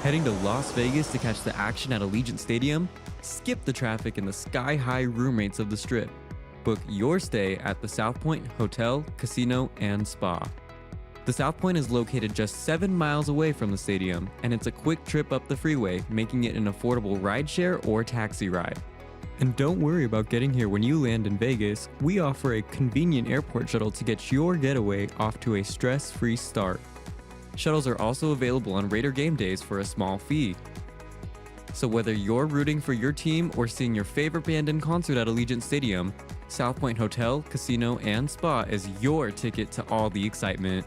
Heading to Las Vegas to catch the action at Allegiant Stadium? Skip the traffic and the sky-high room rates of the Strip. Book your stay at the South Point Hotel, Casino, and Spa. The South Point is located just 7 miles away from the stadium, and it's a quick trip up the freeway, making it an affordable rideshare or taxi ride. And don't worry about getting here when you land in Vegas. We offer a convenient airport shuttle to get your getaway off to a stress-free start. Shuttles are also available on Raider game days for a small fee. So whether you're rooting for your team or seeing your favorite band in concert at Allegiant Stadium, South Point Hotel, Casino, and Spa is your ticket to all the excitement.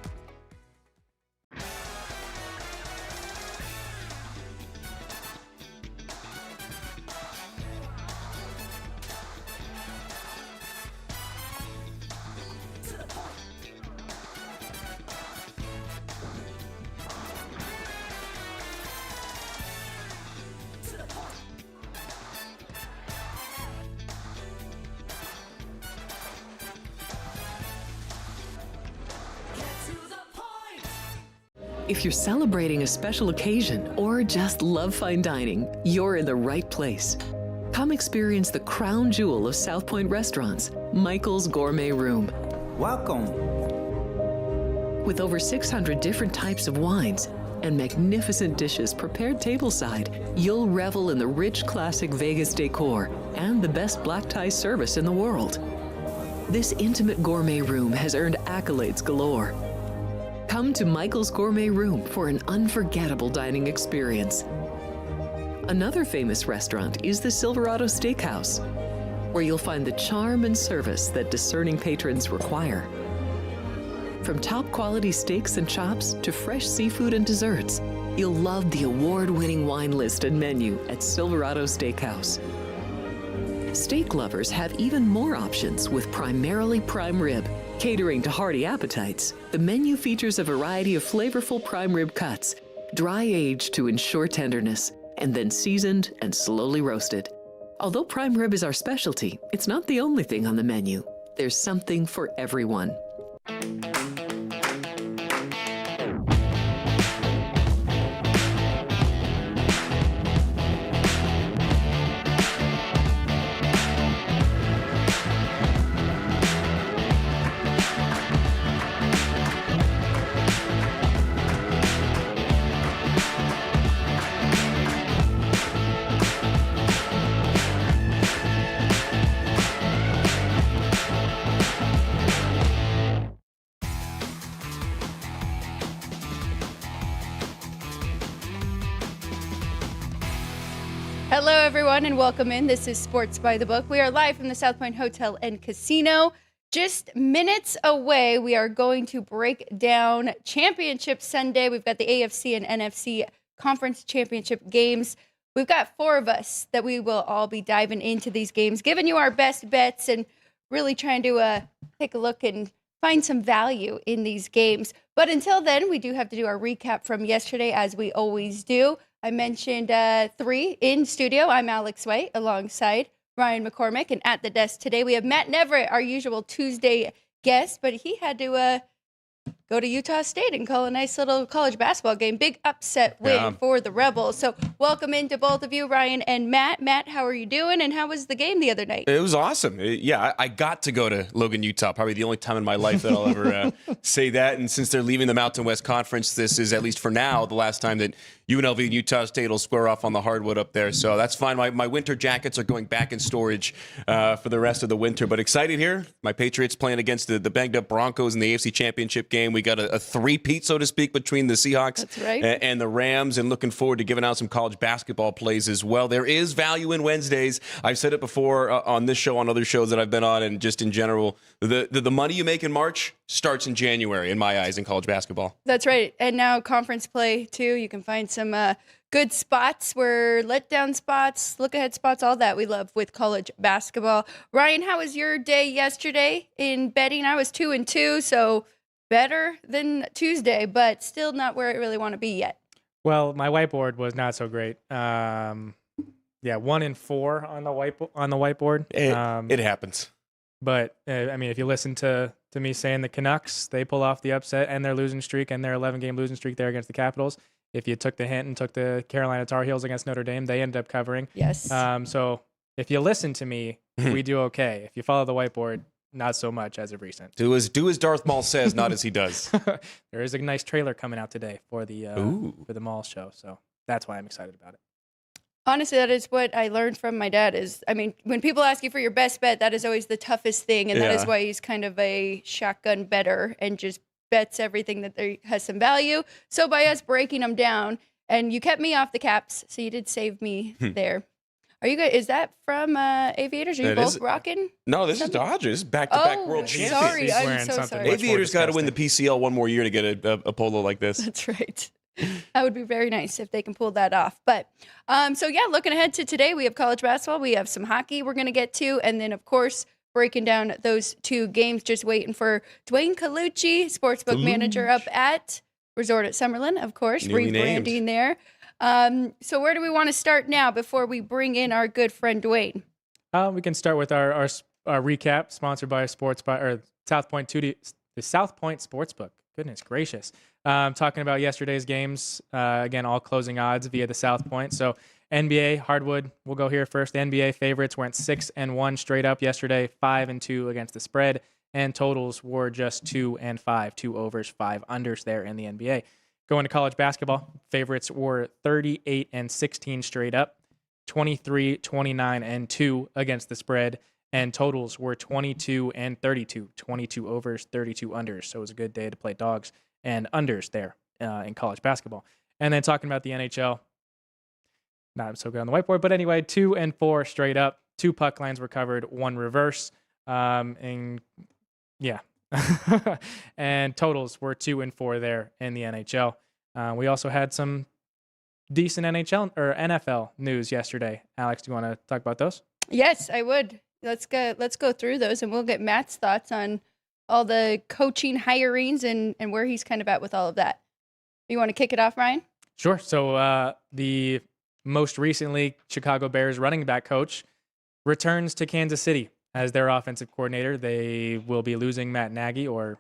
If you're celebrating a special occasion or just love fine dining, you're in the right place. Come experience the crown jewel of South Point restaurants, Michael's Gourmet Room. Welcome. With over 600 different types of wines and magnificent dishes prepared tableside, you'll revel in the rich classic Vegas decor and the best black tie service in the world. This intimate gourmet room has earned accolades galore. Come to Michael's Gourmet Room for an unforgettable dining experience. Another famous restaurant is the Silverado Steakhouse, where you'll find the charm and service that discerning patrons require. From top quality steaks and chops to fresh seafood and desserts, you'll love the award-winning wine list and menu at Silverado Steakhouse. Steak lovers have even more options with primarily prime rib. Catering to hearty appetites, the menu features a variety of flavorful prime rib cuts, dry aged to ensure tenderness, and then seasoned and slowly roasted. Although prime rib is our specialty, it's not the only thing on the menu. There's something for everyone. Hello, everyone, and welcome in. This is Sports by the Book. We are live from the South Point Hotel and Casino. Just minutes away, we are going to break down Championship Sunday. We've got the AFC and NFC Conference Championship games. We've got 4 of us that we will all be diving into these games, giving you our best bets and really trying to take a look and find some value in these games. But until then, we do have to do our recap from yesterday, as we always do. I mentioned 3 in studio. I'm Alex White alongside Ryan McCormick. And at the desk today, we have Matt Neverett, our usual Tuesday guest, but he had to go to Utah State and call a nice little college basketball game. Big upset win for the Rebels. So welcome into both of you, Ryan and Matt. Matt, how are you doing? And how was the game the other night? It was awesome. I got to go to Logan, Utah. Probably the only time in my life that I'll ever say that. And since they're leaving the Mountain West Conference, this is, at least for now, the last time that UNLV and Utah State will square off on the hardwood up there. So that's fine. My winter jackets are going back in storage for the rest of the winter. But excited here. My Patriots playing against the banged-up Broncos in the AFC Championship game. We got a three-peat, so to speak, between the Seahawks and the Rams, and looking forward to giving out some college basketball plays as well. There is value in Wednesdays. I've said it before on this show, on other shows that I've been on, and just in general. The money you make in March starts in January, in my eyes, in college basketball. That's right. And now conference play, too. You can find some good spots, where letdown spots, look-ahead spots, all that we love with college basketball. Ryan, how was your day yesterday in betting? I was 2-2, so better than Tuesday, but still not where I really want to be yet. Well, my whiteboard was not so great. 1-4 on the whiteboard. It happens. But I mean, if you listen to me saying the Canucks, they pull off the upset and their losing streak and their 11-game losing streak there against the Capitals. if you took the hint and took the Carolina Tar Heels against Notre Dame, they ended up covering. Yes. So if you listen to me, we do okay. If you follow the whiteboard, not so much as of recent. Do as Darth Maul says, not as he does. There is a nice trailer coming out today for the Maul show, so that's why I'm excited about it. Honestly, that is what I learned from my dad is, I mean, when people ask you for your best bet, that is always the toughest thing. And that is why he's kind of a shotgun better and just bets everything that there has some value. So by us breaking them down, and you kept me off the Caps, so you did save me there. Are you good? Is that from Aviators? Are you both rocking? No, this is Dodgers. Back-to-back world champions. Sorry, I'm so sorry. Aviators got to win the PCL one more year to get a polo like this. That's right. That would be very nice if they can pull that off. But so yeah, looking ahead to today, we have college basketball, we have some hockey we're going to get to, and then of course breaking down those two games. Just waiting for Dwayne Colucci, sportsbook manager up at Resort at Summerlin, of course, rebranding there. So where do we want to start now before we bring in our good friend Dwayne? We can start with our recap, sponsored by South Point the South Point Sportsbook. Goodness gracious. Talking about yesterday's games, again, all closing odds via the South Point. So NBA, Hardwood, we'll go here first. The NBA favorites went 6-1 straight up yesterday, 5-2 against the spread, and totals were just 2-5, 2 overs, 5 unders there in the NBA. Going to college basketball, favorites were 38-16 straight up, 23-29-2 against the spread, and totals were 22-32, 22 overs, 32 unders. So it was a good day to play dogs and unders there in college basketball. And then talking about the NHL, not so good on the whiteboard, but anyway, 2-4 straight up, 2 puck lines were covered, 1 reverse, and yeah. And totals were 2-4 there in the NHL. We also had some decent NFL news yesterday. Alex, do you want to talk about those? Yes, I would. Let's go through those, and we'll get Matt's thoughts on all the coaching hirings and where he's kind of at with all of that. You want to kick it off, Ryan? Sure. So the most recently Chicago Bears running back coach returns to Kansas City as their offensive coordinator. They will be losing Matt Nagy, or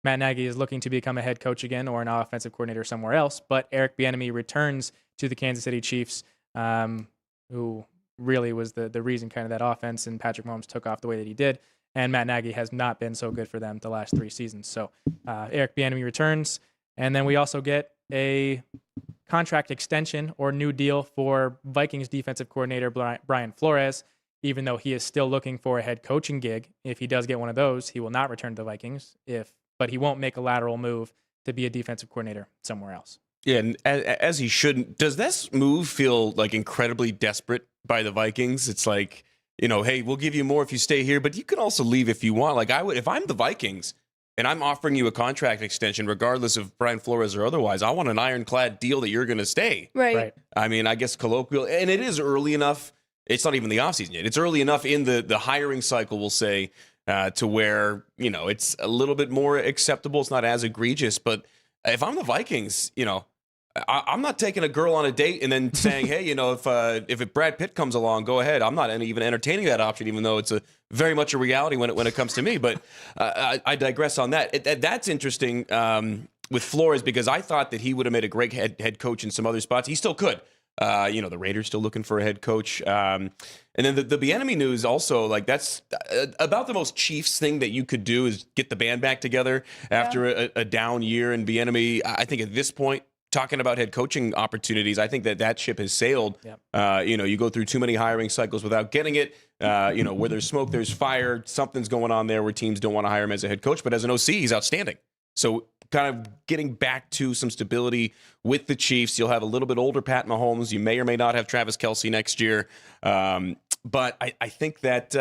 Matt Nagy is looking to become a head coach again or an offensive coordinator somewhere else. But Eric Bieniemy returns to the Kansas City Chiefs, who really was the reason kind of that offense and Patrick Mahomes took off the way that he did. And Matt Nagy has not been so good for them the last 3 seasons. So Eric Bieniemy returns. And then we also get a contract extension or new deal for Vikings defensive coordinator Brian Flores, even though he is still looking for a head coaching gig. If he does get one of those, he will not return to the Vikings, but he won't make a lateral move to be a defensive coordinator somewhere else. Yeah, and as he shouldn't. Does this move feel like incredibly desperate by the Vikings? It's like, hey, we'll give you more if you stay here, but you can also leave if you want. Like I would, if I'm the Vikings and I'm offering you a contract extension, regardless of Brian Flores or otherwise, I want an ironclad deal that you're going to stay. Right. I mean, I guess colloquial, and it is early enough. It's not even the offseason yet. It's early enough in the hiring cycle, we'll say, to where, it's a little bit more acceptable. It's not as egregious. But if I'm the Vikings, I'm not taking a girl on a date and then saying, hey, if Brad Pitt comes along, go ahead. I'm not even entertaining that option, even though it's very much a reality when it comes to me. But I digress on that. That's interesting with Flores, because I thought that he would have made a great head coach in some other spots. He still could. The Raiders still looking for a head coach. And then the Bieniemy news also, like, that's about the most Chiefs thing that you could do is get the band back together after a down year. And Bieniemy, I think at this point, talking about head coaching opportunities, I think that ship has sailed. Yep. You go through too many hiring cycles without getting it. Where there's smoke, there's fire. Something's going on there where teams don't want to hire him as a head coach. But as an OC, he's outstanding. So kind of getting back to some stability with the Chiefs. You'll have a little bit older Pat Mahomes. You may or may not have Travis Kelce next year. But I think that's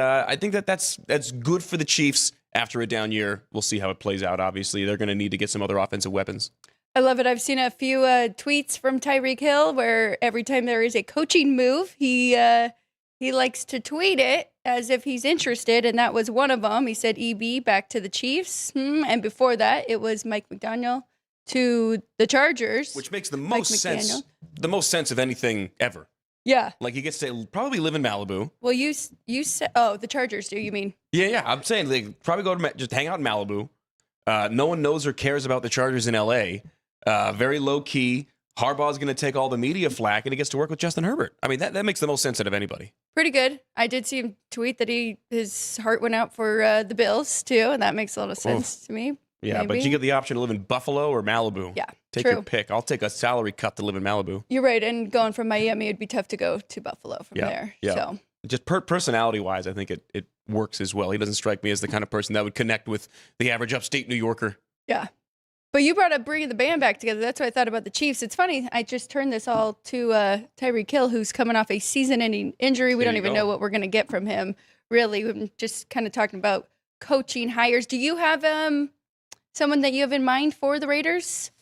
good for the Chiefs after a down year. We'll see how it plays out. Obviously, they're going to need to get some other offensive weapons. I love it. I've seen a few tweets from Tyreek Hill where every time there is a coaching move, he likes to tweet it as if he's interested, and that was one of them. He said EB back to the Chiefs, and before that, it was Mike McDaniel to the Chargers, which makes the most sense. The most sense of anything ever. Yeah, like he gets to probably live in Malibu. Well, you said the Chargers do. You mean? Yeah. I'm saying they probably go to just hang out in Malibu. No one knows or cares about the Chargers in LA. Very low key. Harbaugh's going to take all the media flack, and he gets to work with Justin Herbert. I mean, that makes the most sense out of anybody. Pretty good. I did see him tweet that his heart went out for the Bills too, and that makes a lot of sense to me. Yeah, maybe. but you get the option to live in Buffalo or Malibu. Yeah, Take true. your pick. I'll take a salary cut to live in Malibu. You're right, and going from Miami, it'd be tough to go to Buffalo from there. Yeah. So Just personality-wise, I think it works as well. He doesn't strike me as the kind of person that would connect with the average upstate New Yorker. yeah. But you brought up bringing the band back together. That's what I thought about the Chiefs. It's funny. I just turned this all to Tyreek Hill, who's coming off a season-ending injury. We don't even know what we're going to get from him, really. We're just kind of talking about coaching hires. Do you have someone that you have in mind for the Raiders?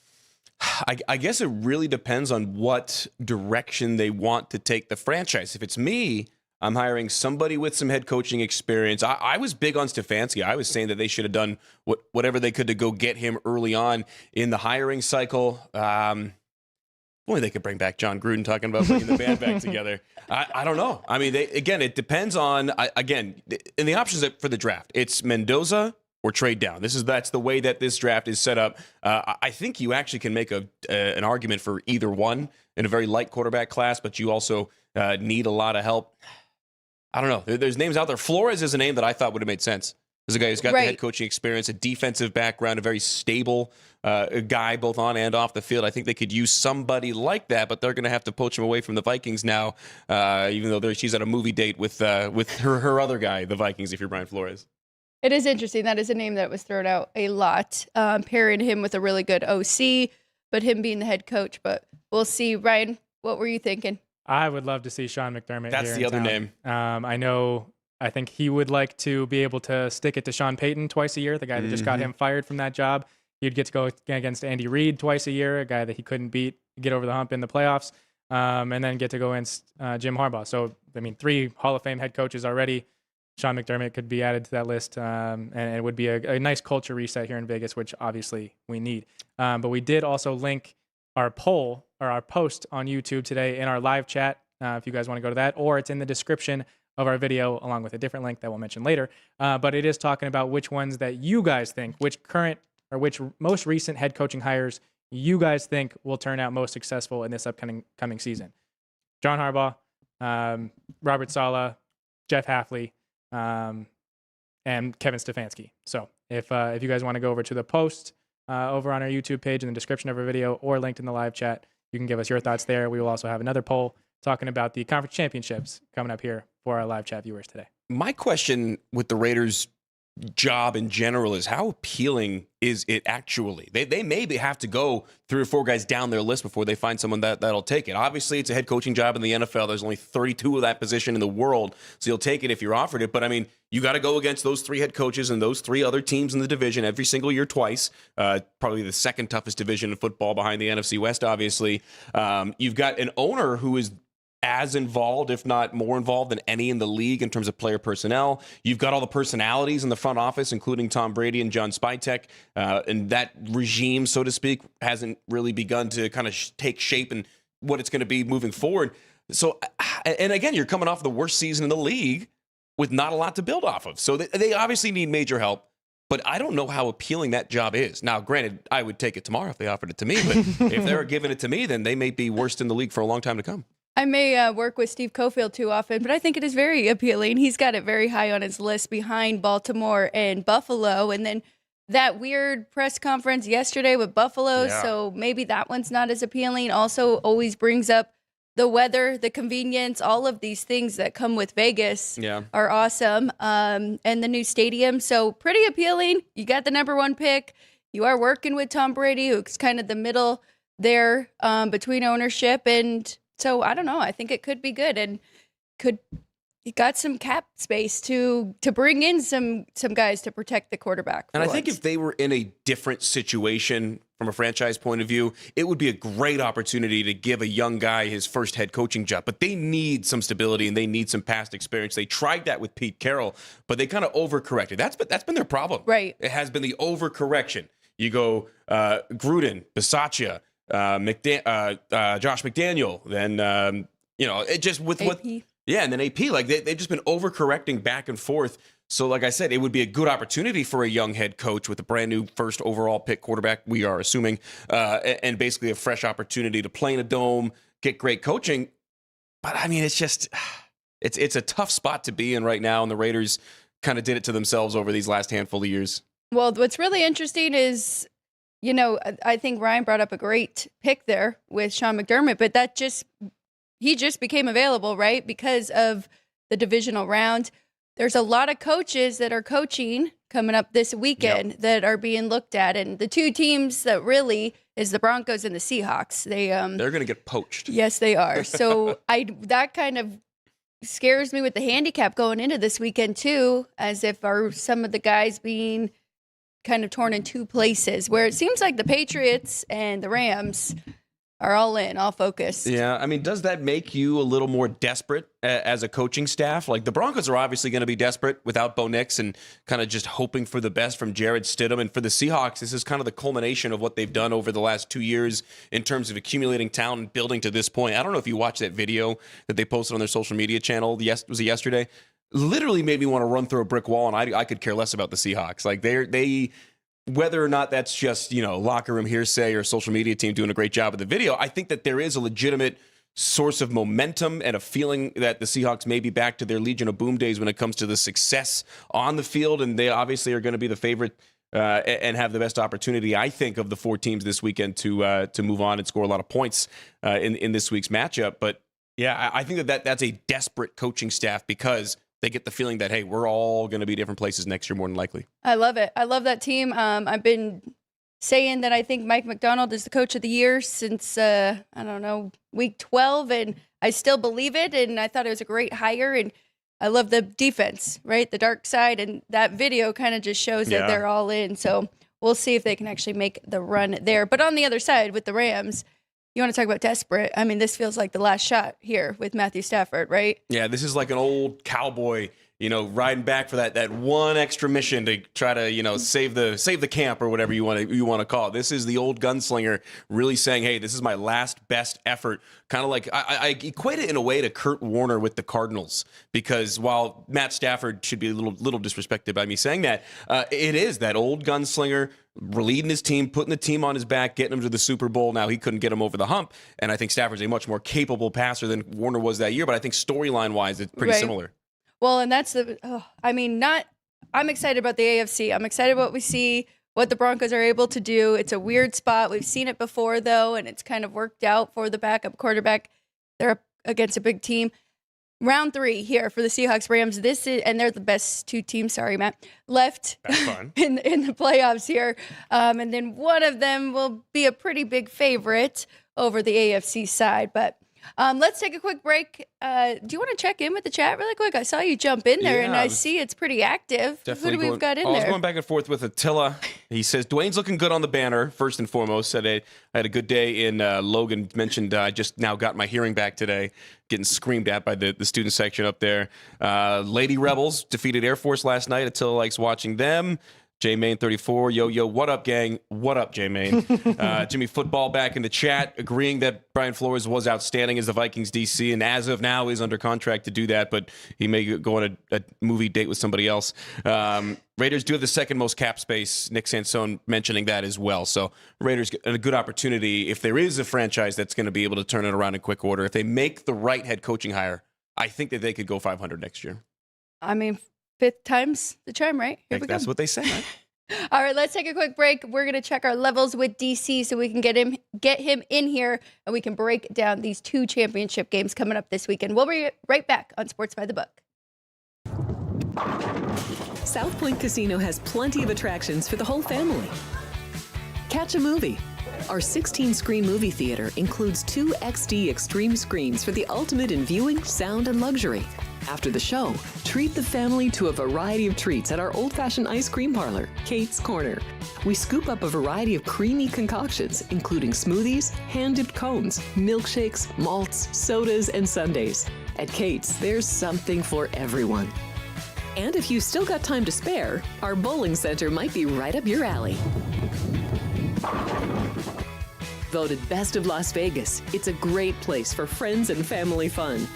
I guess it really depends on what direction they want to take the franchise. If it's me, I'm hiring somebody with some head coaching experience. I was big on Stefanski. I was saying that they should have done whatever they could to go get him early on in the hiring cycle. Only they could bring back John Gruden, talking about bringing the band back together. I don't know. I mean, it depends on, and the options for the draft, it's Mendoza or trade down. That's the way that this draft is set up. I think you actually can make an argument for either one in a very light quarterback class, but you also need a lot of help. I don't know. There's names out there. Flores is a name that I thought would have made sense. There's a guy who's got the head coaching experience, a defensive background, a very stable guy both on and off the field. I think they could use somebody like that, but they're going to have to poach him away from the Vikings now, even though she's at a movie date with her other guy, the Vikings, if you're Brian Flores. It is interesting. That is a name that was thrown out a lot, pairing him with a really good OC, but him being the head coach. But we'll see. Ryan, what were you thinking? I would love to see Sean McDermott. That's here the other name. I think he would like to be able to stick it to Sean Payton twice a year, the guy that just got him fired from that job. He'd get to go against Andy Reid twice a year, a guy that he couldn't get over the hump in the playoffs, and then get to go against Jim Harbaugh. So, I mean, 3 Hall of Fame head coaches already. Sean McDermott could be added to that list, and it would be a nice culture reset here in Vegas, which obviously we need. But we did also link our poll or our post on YouTube today in our live chat, if you guys want to go to that, or it's in the description of our video along with a different link that we'll mention later. But it is talking about which ones that you guys think, which which most recent head coaching hires you guys think will turn out most successful in this upcoming season. John Harbaugh, Robert Saleh, Jeff Hafley, and Kevin Stefanski. So if you guys want to go over to the post over on our YouTube page in the description of our video or linked in the live chat, you can give us your thoughts there. We will also have another poll talking about the conference championships coming up here for our live chat viewers today. My question with the Raiders' job in general is, how appealing is it actually? They maybe have to go 3 or 4 guys down their list before they find someone that'll take it. Obviously, it's a head coaching job in the NFL. There's only 32 of that position in the world, so you'll take it if you're offered it. But, I mean, you got to go against those 3 head coaches and those 3 other teams in the division every single year twice. Probably the second toughest division in football behind the NFC West, obviously. You've got an owner who is as involved, if not more involved than any in the league in terms of player personnel. You've got all the personalities in the front office, including Tom Brady and John Spytek. And that regime, so to speak, hasn't really begun to kind of take shape and what it's going to be moving forward. So, and again, you're coming off the worst season in the league with not a lot to build off of. So they obviously need major help. But I don't know how appealing that job is. Now, granted, I would take it tomorrow if they offered it to me. But if they're giving it to me, then they may be worst in the league for a long time to come. I may work with Steve Cofield too often, but I think it is very appealing. He's got it very high on his list behind Baltimore and Buffalo. And then that weird press conference yesterday with Buffalo, so maybe that one's not as appealing. Also always brings up the weather, the convenience, all of these things that come with Vegas are awesome. And the new stadium, so pretty appealing. You got the number 1 pick. You are working with Tom Brady, who's kind of the middle there between ownership and... So I don't know. I think it could be good, and you got some cap space to bring in some guys to protect the quarterback. And I think if they were in a different situation from a franchise point of view, it would be a great opportunity to give a young guy his first head coaching job. But they need some stability and they need some past experience. They tried that with Pete Carroll, but they kind of overcorrected. That's been their problem. Right. It has been the overcorrection. You go Gruden, Bisaccia, Josh McDaniel, then it just with AP. what and then AP, like they've just been overcorrecting back and forth So like I said, it would be a good opportunity for a young head coach with a brand new first overall pick quarterback, we are assuming, and basically a fresh opportunity to play in a dome, get great coaching. But I mean, it's just, it's a tough spot to be in right now. And the Raiders kind of did it to themselves over these last handful of years. Well, what's really interesting is, I think Ryan brought up a great pick there with Sean McDermott, but he just became available, right? Because of the divisional round. There's a lot of coaches that are coaching coming up this weekend that are being looked at. And the two teams that really is the Broncos and the Seahawks. They're going to get poached. Yes, they are. So that kind of scares me with the handicap going into this weekend too, as if are some of the guys being kind of torn in two places where it seems like the Patriots and the Rams are all in, all focused. Yeah, I mean, does that make you a little more desperate as a coaching staff? Like, the Broncos are obviously going to be desperate without Bo Nix and kind of just hoping for the best from Jared Stidham. And for the Seahawks, this is kind of the culmination of what they've done over the last 2 years in terms of accumulating talent and building to this point. I don't know if you watched that video that they posted on their social media channel. Was it yesterday? Literally made me want to run through a brick wall, and I could care less about the Seahawks. Like, they whether or not that's just, locker room hearsay or social media team doing a great job of the video, I think that there is a legitimate source of momentum and a feeling that the Seahawks may be back to their Legion of Boom days when it comes to the success on the field. And they obviously are going to be the favorite and have the best opportunity, I think, of the four teams this weekend to move on and score a lot of points in this week's matchup. But yeah, I think that's a desperate coaching staff because they get the feeling that, hey, we're all going to be different places next year, more than likely. I love it. I love that team. I've been saying that I think Mike McDonald is the coach of the year since, week 12, and I still believe it, and I thought it was a great hire, and I love the defense, right? The dark side, and that video kind of just shows that they're all in, so we'll see if they can actually make the run there. But on the other side, with the Rams, you want to talk about desperate? I mean, this feels like the last shot here with Matthew Stafford, right? Yeah, this is like an old cowboy, riding back for that one extra mission to try to, save the camp or whatever you want to call it. This is the old gunslinger really saying, hey, this is my last best effort. Kind of like I equate it in a way to Kurt Warner with the Cardinals, because while Matt Stafford should be a little disrespected by me saying that, it is that old gunslinger leading his team, putting the team on his back, getting him to the Super Bowl. Now, he couldn't get him over the hump, and I think Stafford's a much more capable passer than Warner was that year, but I think storyline-wise, it's pretty similar. Well, and that's I'm excited about the AFC. I'm excited about what we see, what the Broncos are able to do. It's a weird spot. We've seen it before, though, and it's kind of worked out for the backup quarterback. They're up against a big team. Round 3 here for the Seahawks Rams. And they're the best two teams, sorry, Matt, left in the playoffs here. And then one of them will be a pretty big favorite over the AFC side. But let's take a quick break. Do you want to check in with the chat really quick? I saw you jump in there, and I see it's pretty active. Who do we've got in there? I was going back and forth with Attila. He says, Dwayne's looking good on the banner, first and foremost. Said I had a good day in Logan. Mentioned I just now got my hearing back today, getting screamed at by the student section up there. Lady Rebels defeated Air Force last night. Attila likes watching them. J-Main34, yo, what up, gang? What up, J-Main? Jimmy Football back in the chat, agreeing that Brian Flores was outstanding as the Vikings DC, and as of now is under contract to do that, but he may go on a movie date with somebody else. Raiders do have the second most cap space. Nick Sansone mentioning that as well. So Raiders get a good opportunity if there is a franchise that's going to be able to turn it around in quick order. If they make the right head coaching hire, I think that they could go 500 next year. I mean, 5th time's the charm, right? That's what they say, right? All right, let's take a quick break. We're going to check our levels with DC so we can get him in here and we can break down these 2 championship games coming up this weekend. We'll be right back on Sports by the Book. South Point Casino has plenty of attractions for the whole family. Catch a movie. Our 16-screen movie theater includes 2 XD Extreme screens for the ultimate in viewing, sound, and luxury. After the show, treat the family to a variety of treats at our old-fashioned ice cream parlor, Kate's Corner. We scoop up a variety of creamy concoctions, including smoothies, hand-dipped cones, milkshakes, malts, sodas, and sundaes. At Kate's, there's something for everyone. And if you've still got time to spare, our bowling center might be right up your alley. Voted Best of Las Vegas, it's a great place for friends and family fun.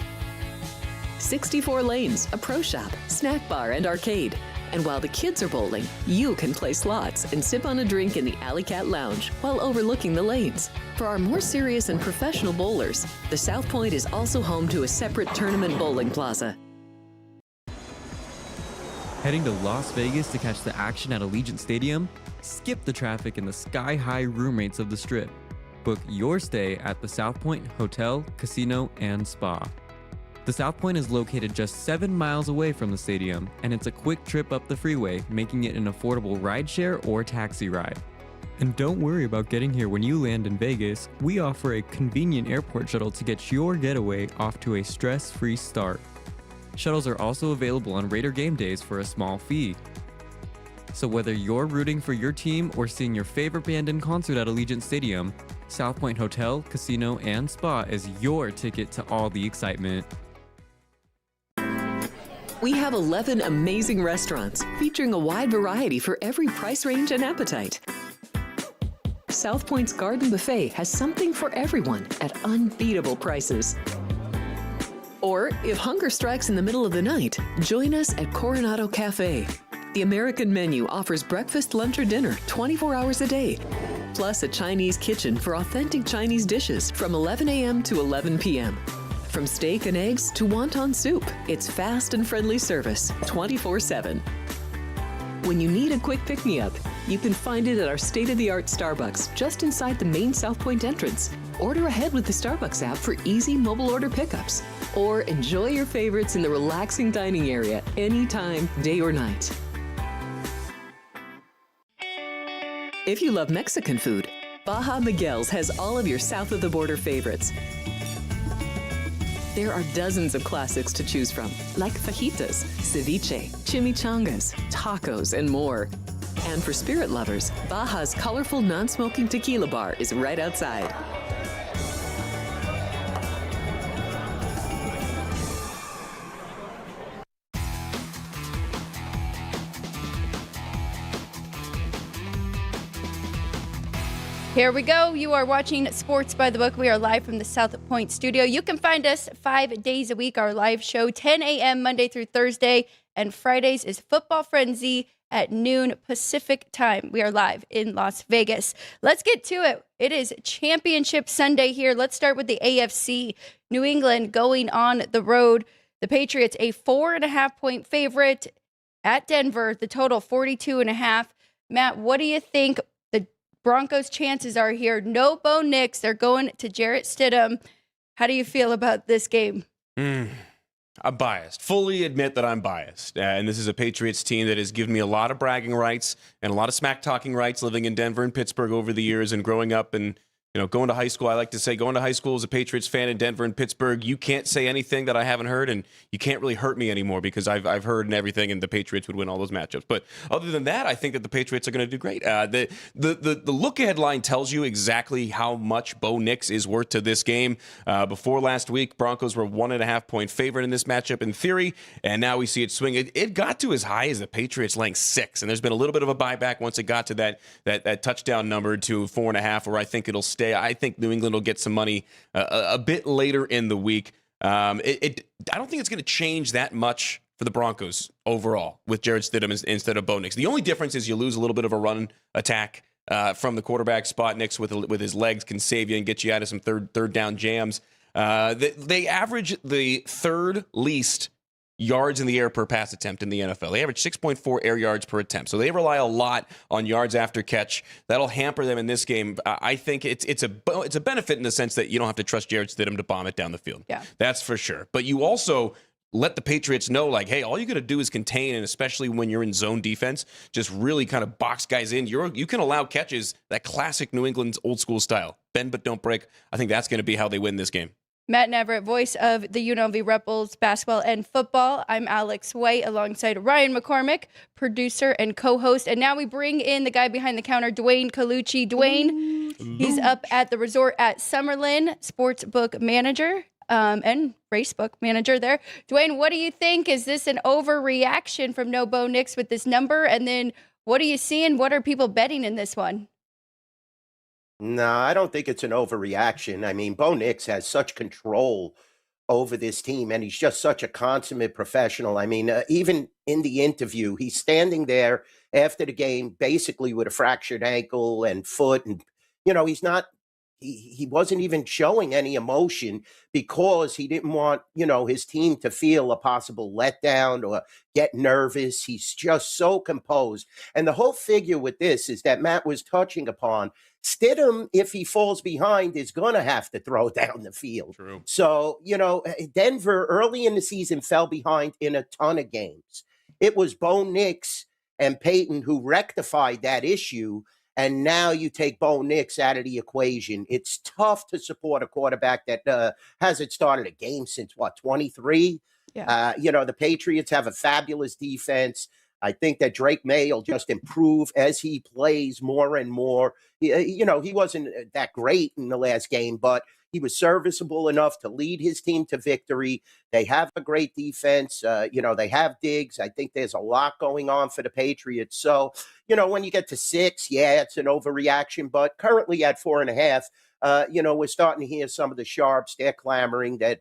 64 lanes, a pro shop, snack bar, and arcade. And while the kids are bowling, you can play slots and sip on a drink in the Alley Cat Lounge while overlooking the lanes. For our more serious and professional bowlers, the South Point is also home to a separate tournament bowling plaza. Heading to Las Vegas to catch the action at Allegiant Stadium? Skip the traffic and the sky-high room rates of the Strip. Book your stay at the South Point Hotel, Casino, and Spa. The South Point is located just 7 miles away from the stadium, and it's a quick trip up the freeway, making it an affordable rideshare or taxi ride. And don't worry about getting here when you land in Vegas. We offer a convenient airport shuttle to get your getaway off to a stress-free start. Shuttles are also available on Raider game days for a small fee. So whether you're rooting for your team or seeing your favorite band in concert at Allegiant Stadium, South Point Hotel, Casino, and Spa is your ticket to all the excitement. We have 11 amazing restaurants featuring a wide variety for every price range and appetite. South Point's Garden Buffet has something for everyone at unbeatable prices. Or if hunger strikes in the middle of the night, join us at Coronado Cafe. The American menu offers breakfast, lunch, or dinner 24 hours a day, plus a Chinese kitchen for authentic Chinese dishes from 11 a.m. to 11 p.m. From steak and eggs to wonton soup, it's fast and friendly service 24/7. When you need a quick pick-me-up, you can find it at our state-of-the-art Starbucks just inside the main South Point entrance. Order ahead with the Starbucks app for easy mobile order pickups. Or enjoy your favorites in the relaxing dining area anytime, day or night. If you love Mexican food, Baja Miguel's has all of your south-of-the-border favorites. There are dozens of classics to choose from, like fajitas, ceviche, chimichangas, tacos, and more. And for spirit lovers, Baja's colorful non-smoking tequila bar is right outside. Here we go. You are watching Sports by the Book. We are live from the South Point studio. You can find us 5 days a week. Our live show, 10 a.m. Monday through Thursday, and Fridays is Football Frenzy at noon Pacific time. We are live in Las Vegas. Let's get to it. It is Championship Sunday here. Let's start with the AFC. New England going on the road. The Patriots, a 4.5-point favorite at Denver. The total 42.5. Matt, what do you think Broncos' chances are here? No Bo Nix. They're going to Jarrett Stidham. How do you feel about this game? I'm biased. Fully admit that I'm biased. And this is a Patriots team that has given me a lot of bragging rights and a lot of smack-talking rights living in Denver and Pittsburgh over the years and growing up and going to high school. I like to say going to high school as a Patriots fan in Denver and Pittsburgh, you can't say anything that I haven't heard, and you can't really hurt me anymore because I've heard and everything, and the Patriots would win all those matchups. But other than that, I think that the Patriots are going to do great. The look-ahead line tells you exactly how much Bo Nix is worth to this game. Before last week, Broncos were 1.5-point favorite in this matchup in theory, and now we see it swing. It got to as high as the Patriots laying 6, and there's been a little bit of a buyback once it got to that touchdown number to 4.5, where I think it'll stay. I think New England will get some money a bit later in the week. I don't think it's going to change that much for the Broncos overall with Jarrett Stidham instead of Bo Nix. The only difference is you lose a little bit of a run attack from the quarterback spot. Nix with his legs can save you and get you out of some third down jams. They average the third least yards in the air per pass attempt in the NFL. They average 6.4 air yards per attempt. So they rely a lot on yards after catch. That'll hamper them in this game. I think it's a benefit in the sense that you don't have to trust Jarrett Stidham to bomb it down the field. Yeah. That's for sure. But you also let the Patriots know, like, hey, all you got to do is contain, and especially when you're in zone defense, just really kind of box guys in. You can allow catches, that classic New England's old school style. Bend but don't break. I think that's going to be how they win this game. Matt Navarrete, voice of the UNLV Rebels basketball and football. I'm Alex White alongside Ryan McCormick, producer and co-host. And now we bring in the guy behind the counter, Dwayne Colucci. Dwayne, he's up at the resort at Summerlin, sportsbook manager and racebook manager there. Dwayne, what do you think? Is this an overreaction from No Bo Nix with this number? And then what are you seeing? What are people betting in this one? No, I don't think it's an overreaction. I mean, Bo Nix has such control over this team, and he's just such a consummate professional. I mean, even in the interview, he's standing there after the game, basically with a fractured ankle and foot, and he's not. He wasn't even showing any emotion because he didn't want his team to feel a possible letdown or get nervous. He's just so composed, and the whole figure with this is that Matt was touching upon. Stidham, if he falls behind, is going to have to throw down the field. True. So, Denver early in the season fell behind in a ton of games. It was Bo Nix and Peyton who rectified that issue. And now you take Bo Nix out of the equation. It's tough to support a quarterback that hasn't started a game since, 23? Yeah. The Patriots have a fabulous defense. I think that Drake May will just improve as he plays more and more. He wasn't that great in the last game, but he was serviceable enough to lead his team to victory. They have a great defense. They have Diggs. I think there's a lot going on for the Patriots. So, when you get to 6, yeah, it's an overreaction, but currently at 4.5, we're starting to hear some of the sharps. They're clamoring that,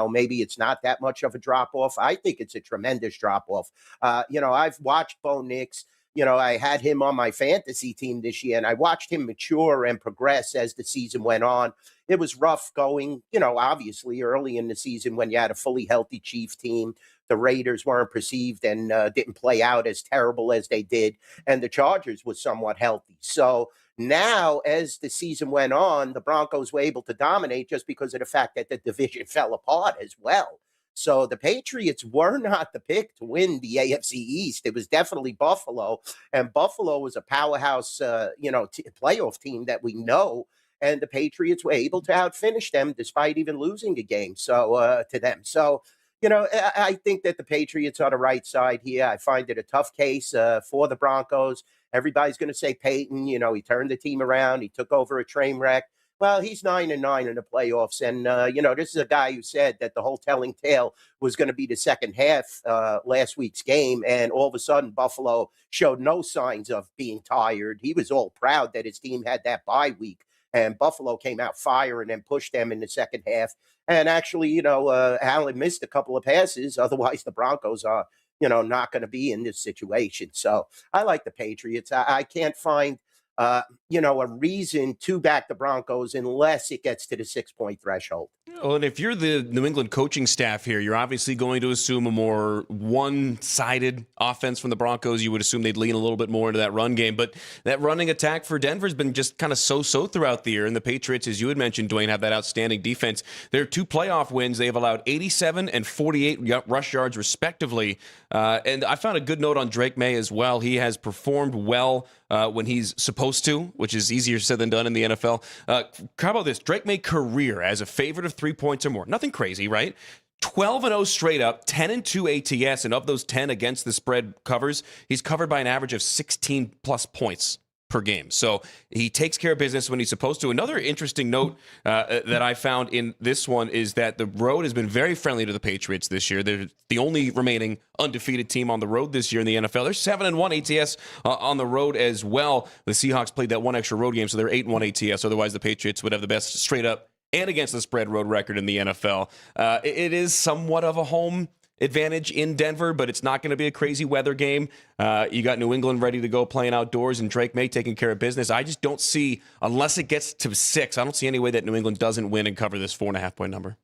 maybe it's not that much of a drop-off. I think it's a tremendous drop-off. I've watched Bo Nix. I had him on my fantasy team this year, and I watched him mature and progress as the season went on. It was rough going, obviously early in the season when you had a fully healthy Chief team. The Raiders weren't perceived and didn't play out as terrible as they did, and the Chargers was somewhat healthy. So now, as the season went on, the Broncos were able to dominate just because of the fact that the division fell apart as well. So the Patriots were not the pick to win the AFC East. It was definitely Buffalo, and Buffalo was a powerhouse, playoff team that we know. And the Patriots were able to outfinish them despite even losing a game. To them. So, I think that the Patriots are the right side here. I find it a tough case for the Broncos. Everybody's going to say Peyton, he turned the team around. He took over a train wreck. Well, he's 9-9 in the playoffs. And, this is a guy who said that the whole telling tale was going to be the second half last week's game. And all of a sudden, Buffalo showed no signs of being tired. He was all proud that his team had that bye week. And Buffalo came out firing and pushed them in the second half. And actually, Allen missed a couple of passes. Otherwise, the Broncos are, not going to be in this situation. So I like the Patriots. I can't find, a reason to back the Broncos unless it gets to the 6-point threshold. Well, and if you're the New England coaching staff here, you're obviously going to assume a more one-sided offense from the Broncos. You would assume they'd lean a little bit more into that run game. But that running attack for Denver's been just kind of so-so throughout the year. And the Patriots, as you had mentioned, Dwayne, have that outstanding defense. Their 2 playoff wins, they have allowed 87 and 48 rush yards, respectively. And I found a good note on Drake May as well. He has performed well when he's supposed to, which is easier said than done in the NFL. How about this? Drake May career as a favorite of 3 points or more. Nothing crazy, right? 12-0 straight up, 10-2 ATS, and of those 10 against the spread covers, he's covered by an average of 16-plus points per game. So he takes care of business when he's supposed to. Another interesting note that I found in this one is that the road has been very friendly to the Patriots this year. They're the only remaining undefeated team on the road this year in the NFL. They're 7-1 ATS on the road as well. The Seahawks played that one extra road game, so they're 8-1 ATS. Otherwise, the Patriots would have the best straight up and against the spread road record in the NFL. It is somewhat of a home advantage in Denver, but it's not going to be a crazy weather game. You got New England ready to go playing outdoors and Drake May taking care of business. I just don't see, unless it gets to 6, I don't see any way that New England doesn't win and cover this 4.5-point number.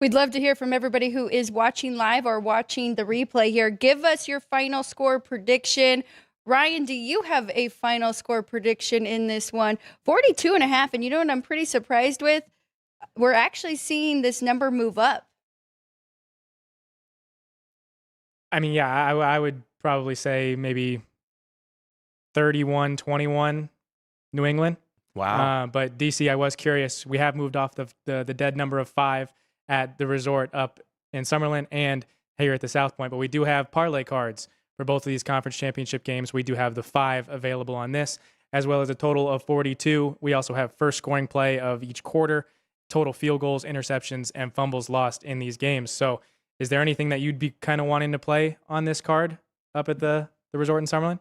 We'd love to hear from everybody who is watching live or watching the replay here. Give us your final score prediction. Ryan, do you have a final score prediction in this one? 42.5. And you know what I'm pretty surprised with? We're actually seeing this number move up. I mean, yeah, I would probably say maybe 31-21 New England. Wow. But DC, I was curious. We have moved off the dead number of 5 at the resort up in Summerlin and here at the South Point. But we do have parlay cards for both of these conference championship games. We do have the 5 available on this, as well as a total of 42. We also have first scoring play of each quarter, total field goals, interceptions, and fumbles lost in these games. So is there anything that you'd be kind of wanting to play on this card up at the resort in Summerlin?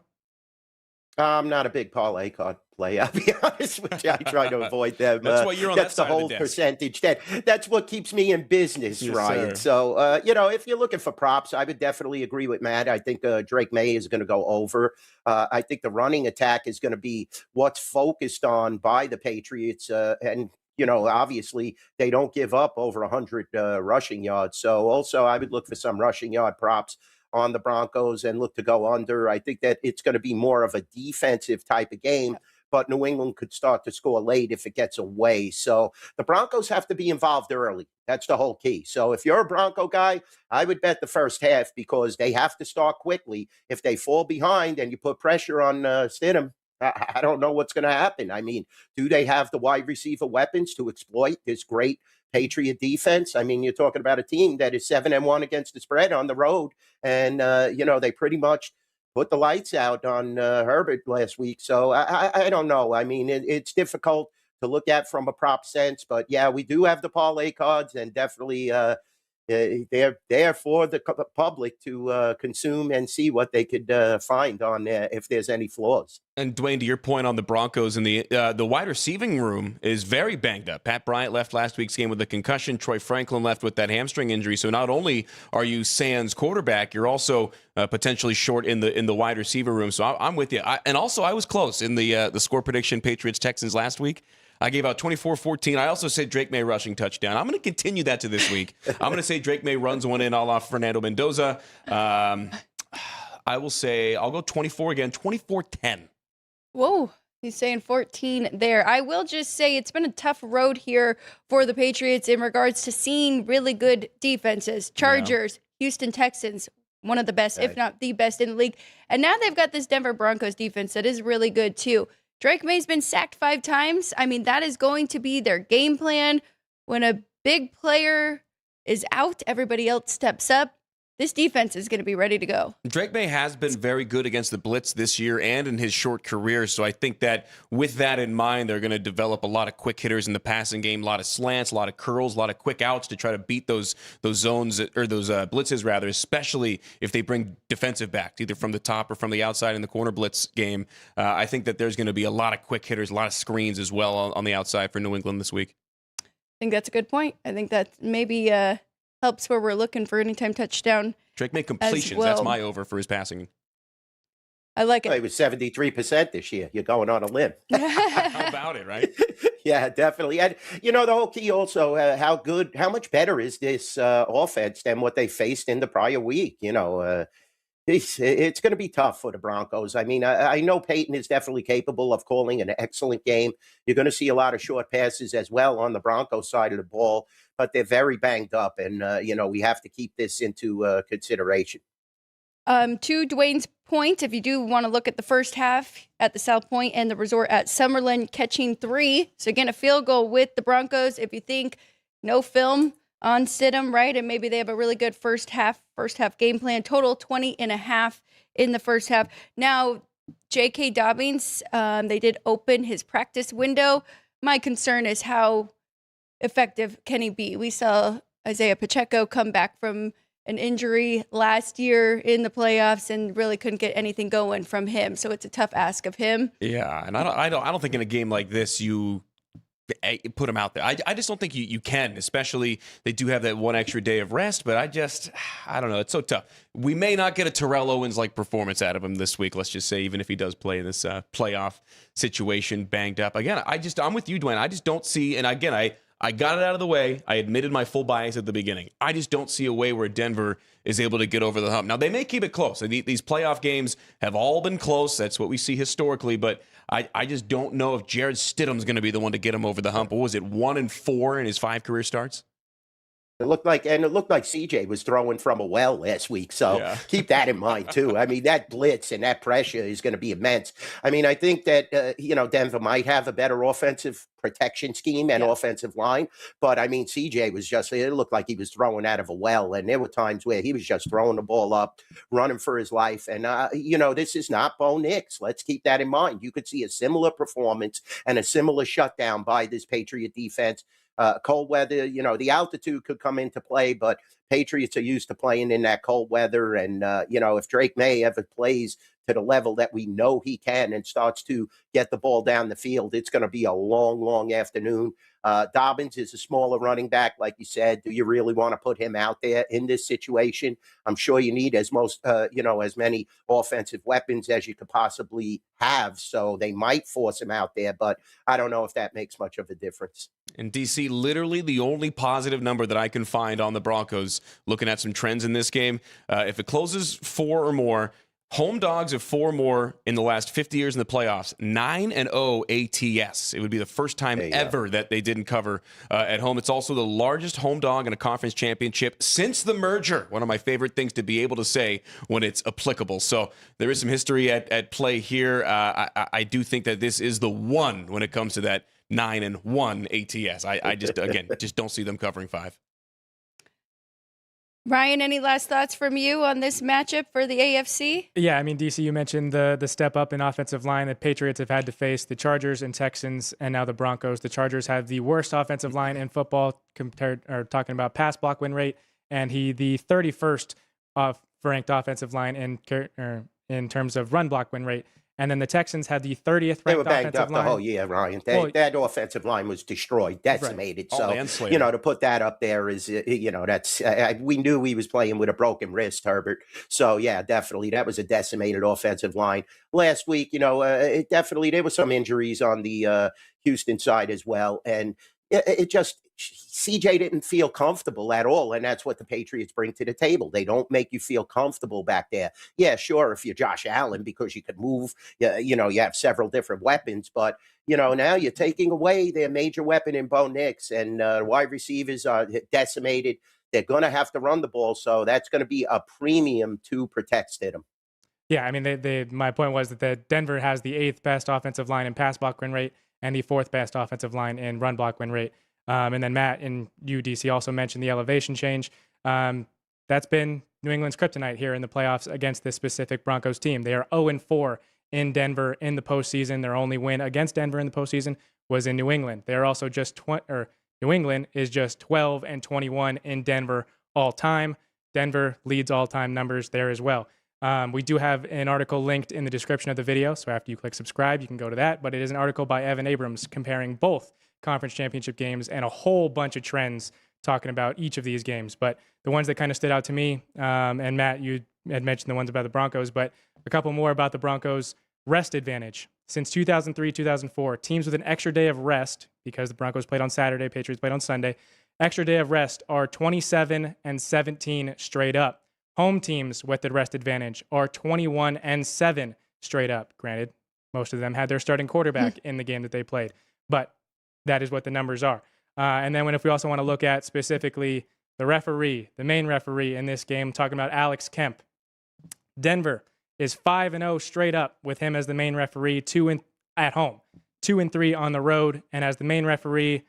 I'm not a big parlay card play. I'll be honest with you. I try to avoid them. That's why you're on that's that side the of whole the desk. percentage. That's what keeps me in business, Yes, Ryan. sir. So, if you're looking for props, I would definitely agree with Matt. I think Drake May is going to go over. I think the running attack is going to be what's focused on by the Patriots. And obviously they don't give up over 100 rushing yards. So also I would look for some rushing yard props on the Broncos and look to go under. I think that it's going to be more of a defensive type of game, but New England could start to score late if it gets away. So the Broncos have to be involved early. That's the whole key. So if you're a Bronco guy, I would bet the first half because they have to start quickly. If they fall behind and you put pressure on Stidham, I don't know what's going to happen. I mean, do they have the wide receiver weapons to exploit this great Patriot defense? I mean, you're talking about a team that is 7-1 against the spread on the road. And, they pretty much put the lights out on Herbert last week. So I don't know. I mean, it's difficult to look at from a prop sense. But, yeah, we do have the parlay cards and definitely they're there for the public to consume and see what they could find on there if there's any flaws. And Dwayne, to your point on the Broncos, and the wide receiving room is very banged up. Pat Bryant left last week's game with a concussion. Troy Franklin left with that hamstring injury. So not only are you sans quarterback, you're also potentially short in the wide receiver room. So I'm with you. And also I was close in the score prediction Patriots Texans last week. I gave out 24-14. I also said Drake May rushing touchdown. I'm going to continue that to this week. I'm going to say Drake May runs one in a la Fernando Mendoza. I will say I'll go 24 again, 24-10. Whoa, he's saying 14 there. I will just say it's been a tough road here for the Patriots in regards to seeing really good defenses. Chargers, Houston Texans, one of the best, if not the best in the league. And now they've got this Denver Broncos defense that is really good too. Drake May's been sacked 5 times. I mean, that is going to be their game plan. When a big player is out, everybody else steps up. This defense is going to be ready to go. Drake May has been very good against the blitz this year and in his short career. So I think that with that in mind, they're going to develop a lot of quick hitters in the passing game, a lot of slants, a lot of curls, a lot of quick outs to try to beat those zones or those blitzes rather, especially if they bring defensive backs either from the top or from the outside in the corner blitz game. I think that there's going to be a lot of quick hitters, a lot of screens as well on the outside for New England this week. I think that's a good point. I think that maybe helps where we're looking for anytime touchdown. Drake May completions. Well. That's my over for his passing. I like it. Well, it was 73% this year. You're going on a limb. How about it, right? Yeah, definitely. And, the whole key also, how much better is this offense than what they faced in the prior week? It's going to be tough for the Broncos. I mean, I know Peyton is definitely capable of calling an excellent game. You're going to see a lot of short passes as well on the Broncos side of the ball, but they're very banged up. And, we have to keep this into consideration. To Dwayne's point, if you do want to look at the first half at the South Point and the resort at Summerlin catching 3. So again, a field goal with the Broncos. If you think no film on Stidham, right? And maybe they have a really good first half game plan. Total 20.5 in the first half. Now, J.K. Dobbins, they did open his practice window. My concern is how effective can he be? We saw Isaiah Pacheco come back from an injury last year in the playoffs and really couldn't get anything going from him. So it's a tough ask of him. Yeah, and I don't think in a game like this you put him out there. I just don't think you can, especially they do have that one extra day of rest, but I don't know. It's so tough. We may not get a Terrell Owens-like performance out of him this week, let's just say, even if he does play in this playoff situation banged up. Again, I'm with you, Dwayne. I just don't see, and again, I got it out of the way. I admitted my full bias at the beginning. I just don't see a way where Denver is able to get over the hump. Now, they may keep it close. These playoff games have all been close. That's what we see historically, but I just don't know if Jared Stidham's going to be the one to get him over the hump. What was it, 1-4 in his 5 career starts? It looked like CJ was throwing from a well last week. So keep that in mind, too. I mean, that blitz and that pressure is going to be immense. I mean, I think that, Denver might have a better offensive protection scheme and offensive line. But, I mean, CJ was it looked like he was throwing out of a well. And there were times where he was just throwing the ball up, running for his life. And, this is not Bo Nix. Let's keep that in mind. You could see a similar performance and a similar shutdown by this Patriot defense Cold weather, the altitude could come into play, but Patriots are used to playing in that cold weather. And, if Drake May ever plays to the level that we know he can and starts to get the ball down the field, it's going to be a long, long afternoon. Dobbins is a smaller running back, like you said. Do you really want to put him out there in this situation? I'm sure you need as many offensive weapons as you could possibly have. So they might force him out there, but I don't know if that makes much of a difference. And DC, literally the only positive number that I can find on the Broncos, looking at some trends in this game, if it closes 4 or more, home dogs of 4 more in the last 50 years in the playoffs, 9-0 ATS. It would be the first time ever that they didn't cover at home. It's also the largest home dog in a conference championship since the merger. One of my favorite things to be able to say when it's applicable. So there is some history at play here. I do think that this is the one when it comes to that 9-1 ATS. I just don't see them covering 5. Ryan, any last thoughts from you on this matchup for the AFC? Yeah, I mean, DC, you mentioned the step up in offensive line that Patriots have had to face the Chargers and Texans and now the Broncos. The Chargers have the worst offensive line in football talking about pass block win rate, and the 31st ranked offensive line in terms of run block win rate. And then the Texans had the 30th ranked offensive line. They were banged up the whole year, Ryan. That offensive line was destroyed, decimated. Right. So, to put that up there is, that's we knew he was playing with a broken wrist, Herbert. So, yeah, definitely that was a decimated offensive line. Last week, it definitely there were some injuries on the Houston side as well. And it just CJ didn't feel comfortable at all, and that's what the Patriots bring to the table. They don't make you feel comfortable back there. Yeah, sure, if you're Josh Allen because you could move, you have several different weapons, but now you're taking away their major weapon in Bo Nix, and wide receivers are decimated. They're going to have to run the ball, so that's going to be a premium to protect Stidham. Yeah, I mean, my point was that Denver has the 8th best offensive line in pass block win rate and the 4th best offensive line in run block win rate. And then Matt and UDC also mentioned the elevation change. That's been New England's kryptonite here in the playoffs against this specific Broncos team. They are 0-4 in Denver in the postseason. Their only win against Denver in the postseason was in New England. They're also New England is just 12-21 in Denver all time. Denver leads all time numbers there as well. We do have an article linked in the description of the video, so after you click subscribe, you can go to that. But it is an article by Evan Abrams comparing both conference championship games and a whole bunch of trends talking about each of these games. But the ones that kind of stood out to me, and Matt, you had mentioned the ones about the Broncos, but a couple more about the Broncos' rest advantage. Since 2003, 2004, teams with an extra day of rest, because the Broncos played on Saturday, Patriots played on Sunday, extra day of rest are 27-17 straight up. Home teams with the rest advantage are 21-7 straight up. Granted, most of them had their starting quarterback in the game that they played, but that is what the numbers are. And then if we also want to look at specifically the main referee in this game, talking about Alex Kemp. Denver is 5-0 straight up with him as the main referee, at home, 2-3 on the road, and as the main referee,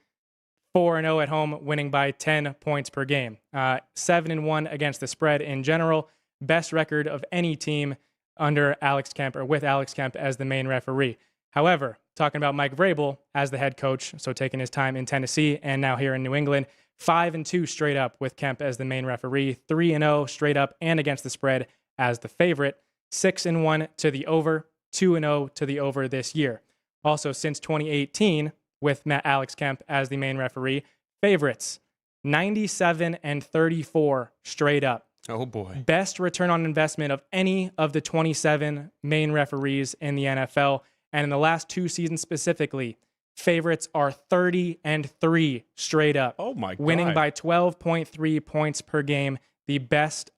4-0 at home, winning by 10 points per game. 7-1 against the spread in general. Best record of any team under Alex Kemp or with Alex Kemp as the main referee. However, talking about Mike Vrabel as the head coach, so taking his time in Tennessee and now here in New England, 5-2 straight up with Kemp as the main referee, 3-0 straight up and against the spread as the favorite, 6-1 to the over, 2-0 to the over this year. Also, since 2018, with Alex Kemp as the main referee, favorites, 97-34 straight up. Oh, boy. Best return on investment of any of the 27 main referees in the NFL. And in the last 2 seasons specifically, favorites are 30-3 straight up. Oh, my God. Winning by 12.3 points per game. The best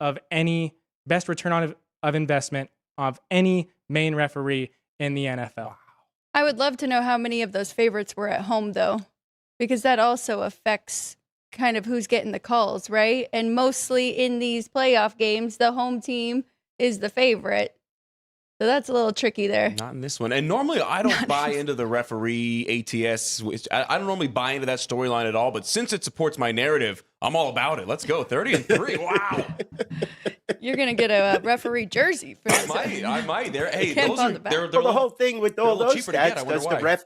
return on of investment of any main referee in the NFL. I would love to know how many of those favorites were at home, though, because that also affects kind of who's getting the calls, right? And mostly in these playoff games, the home team is the favorite. So that's a little tricky there. Not in this one. And normally I don't buy into the referee ATS. Which I don't normally buy into that storyline at all. But since it supports my narrative, I'm all about it. Let's go. 30-3. Wow. You're going to get a referee jersey for this. I might. Hey, Kemp those on are the back. they're Well, the whole thing with all those cheaper to get. stats, I wonder does the why. ref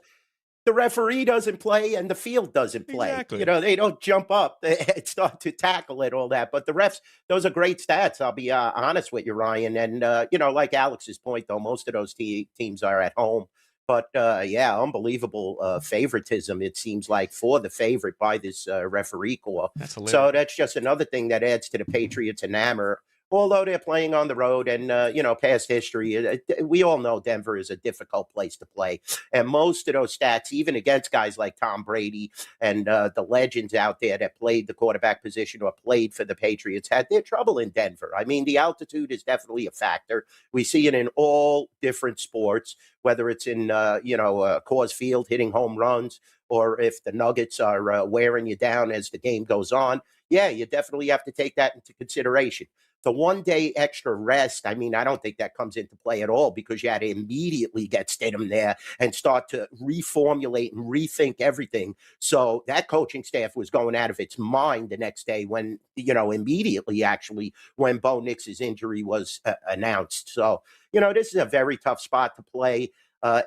the referee doesn't play and the field doesn't play. Exactly. You know, they don't jump up and start to tackle it, all that. But the refs, those are great stats. I'll be honest with you, Ryan. And, you know, like Alex's point, though, most of those teams are at home. But, yeah, unbelievable favoritism, it seems like, for the favorite by this referee corps. That's hilarious. So that's just another thing that adds to the Patriots' enamor. Although they're playing on the road and, you know, past history, we all know Denver is a difficult place to play. And most of those stats, even against guys like Tom Brady and the legends out there that played the quarterback position or played for the Patriots, had their trouble in Denver. I mean, the altitude is definitely a factor. We see it in all different sports, whether it's in, you know, Coors Field hitting home runs, or if the Nuggets are wearing you down as the game goes on. Yeah, you definitely have to take that into consideration. The 1 day extra rest, I mean, I don't think that comes into play at all, because you had to immediately get Stidham there and start to reformulate and rethink everything. So that coaching staff was going out of its mind the next day when, you know, immediately actually when Bo Nix's injury was announced. So, you know, this is a very tough spot to play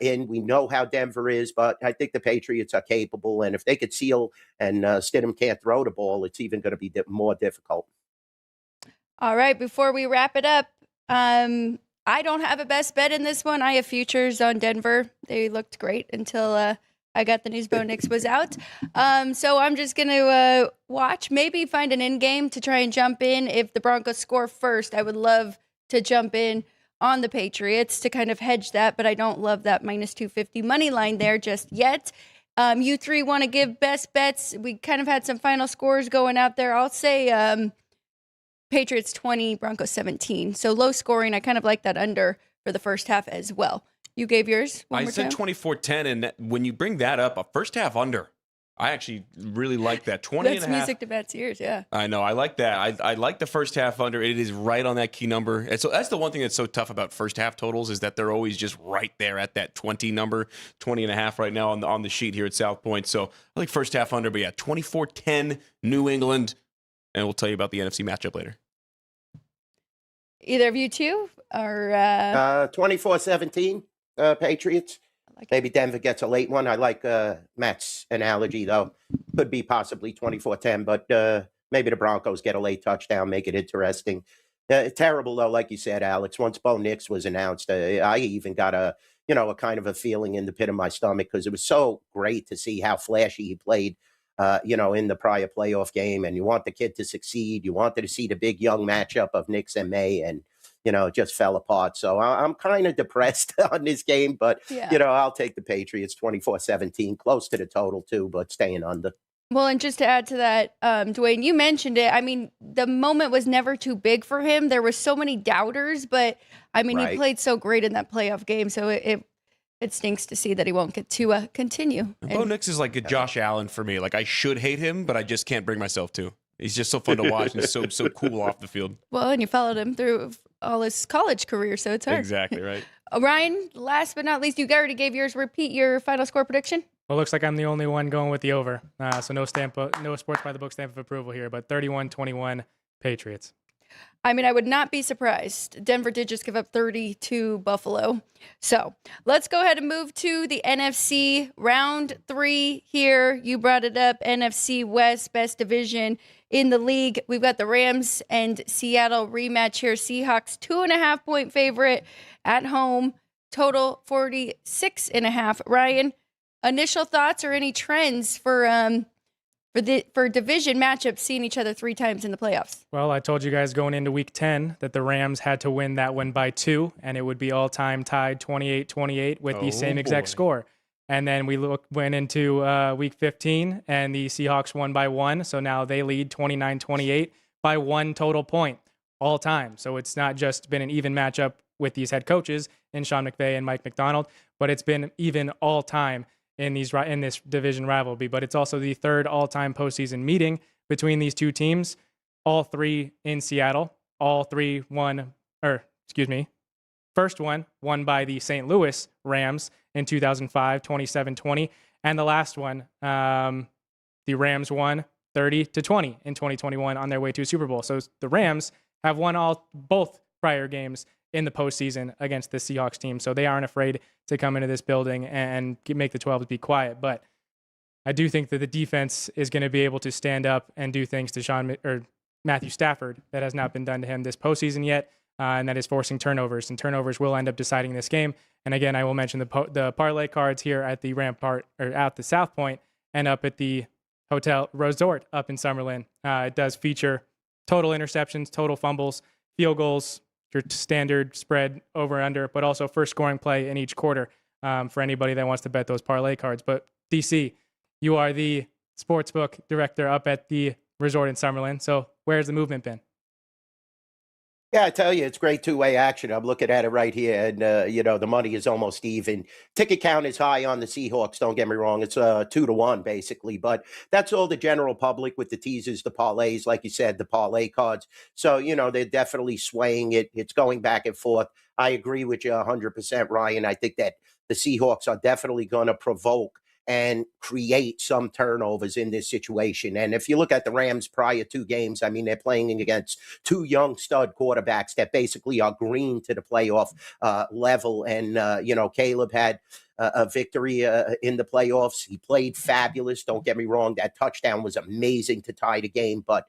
in. We know how Denver is, but I think the Patriots are capable. And if they could seal and Stidham can't throw the ball, it's even going to be more difficult. All right, before we wrap it up, I don't have a best bet in this one. I have futures on Denver. They looked great until I got the news Bo Nix was out. So I'm just going to watch, maybe find an in game to try and jump in. If the Broncos score first, I would love to jump in on the Patriots to kind of hedge that, but I don't love that minus 250 money line there just yet. You three want to give best bets? We kind of had some final scores going out there. I'll say Patriots 20, Broncos 17. So low scoring. I kind of like that under for the first half as well. You gave yours one I more said time? 24-10, and when you bring that up, a first half under, I actually really like that. 20 That's and a half. music to Matt's ears, yeah. I know. I like that. I like the first half under. It is right on that key number. And so that's the one thing that's so tough about first half totals, is that they're always just right there at that 20 number, 20 and a half right now on the sheet here at South Point. So I like first half under, but yeah, 24-10 New England. And we'll tell you about the NFC matchup later. Either of you two? Or 24-17 Patriots. like Maybe Denver gets a late one. I like Matt's analogy, though. Could be possibly 24-10, but maybe the Broncos get a late touchdown, make it interesting. Terrible, though, like you said, Alex. Once Bo Nix was announced, I even got a kind of a feeling in the pit of my stomach, because it was so great to see how flashy he played, in the prior playoff game. And you want the kid to succeed. You wanted to see the big young matchup of Nix and May, and it just fell apart. So I'm kind of depressed on this game, but, Yeah. I'll take the Patriots 24-17, close to the total too, but staying under. Well, and just to add to that, Dwayne, you mentioned it. I mean, the moment was never too big for him. There were so many doubters, but I mean, Right. he played so great in that playoff game. So it stinks to see that he won't get to continue. Bo Nix is like a Josh Allen for me. Like, I should hate him, but I just can't bring myself to. He's just so fun to watch and so cool off the field. Well, and you followed him through all his college career, so it's hard. Exactly right. Ryan, last but not least, you already gave yours. Repeat your final score prediction. Well, it looks like I'm the only one going with the over. So no sports by the book stamp of approval here, but 31-21 Patriots. I mean, I would not be surprised. Denver did just give up 30 to Buffalo. So let's go ahead and move to the NFC round 3 here. You brought it up. NFC West, best division in the league. We've got the Rams and Seattle rematch here. Seahawks 2.5-point favorite at home. Total 46.5. Ryan, initial thoughts or any trends for division matchups seeing each other 3 times in the playoffs? Well, I told you guys going into week 10 that the Rams had to win that one by 2, and it would be all-time tied 28-28 with the same exact score. And then we went into week 15, and the Seahawks won by 1, so now they lead 29-28 by 1 total point all time. So it's not just been an even matchup with these head coaches in Sean McVay and Mike McDonald, but it's been even all time in this division rivalry. But it's also the third all-time postseason meeting between these two teams, all 3 in Seattle. First one won by the St. Louis Rams in 2005, 27-20, and the last one, the Rams won 30-20 in 2021 on their way to a Super Bowl. So the Rams have won both prior games in the postseason against the Seahawks team. So they aren't afraid to come into this building and make the 12s be quiet. But I do think that the defense is going to be able to stand up and do things to Matthew Stafford that has not been done to him this postseason yet, and that is forcing turnovers. And turnovers will end up deciding this game. And again, I will mention the parlay cards here at the Rampart or at the South Point and up at the Hotel Resort up in Summerlin. It does feature total interceptions, total fumbles, field goals, your standard spread over and under, but also first scoring play in each quarter for anybody that wants to bet those parlay cards. But DC, you are the sportsbook director up at the resort in Summerlin. So where's the movement been? Yeah, I tell you, it's great two-way action. I'm looking at it right here, and, the money is almost even. Ticket count is high on the Seahawks, don't get me wrong. It's 2-1, basically. But that's all the general public with the teasers, the parlays, like you said, the parlay cards. So, they're definitely swaying it. It's going back and forth. I agree with you 100%, Ryan. I think that the Seahawks are definitely going to provoke and create some turnovers in this situation. And if you look at the Rams' prior two games, I mean, they're playing against two young stud quarterbacks that basically are green to the playoff level. And, Caleb had a victory in the playoffs. He played fabulous. Don't get me wrong. That touchdown was amazing to tie the game. But,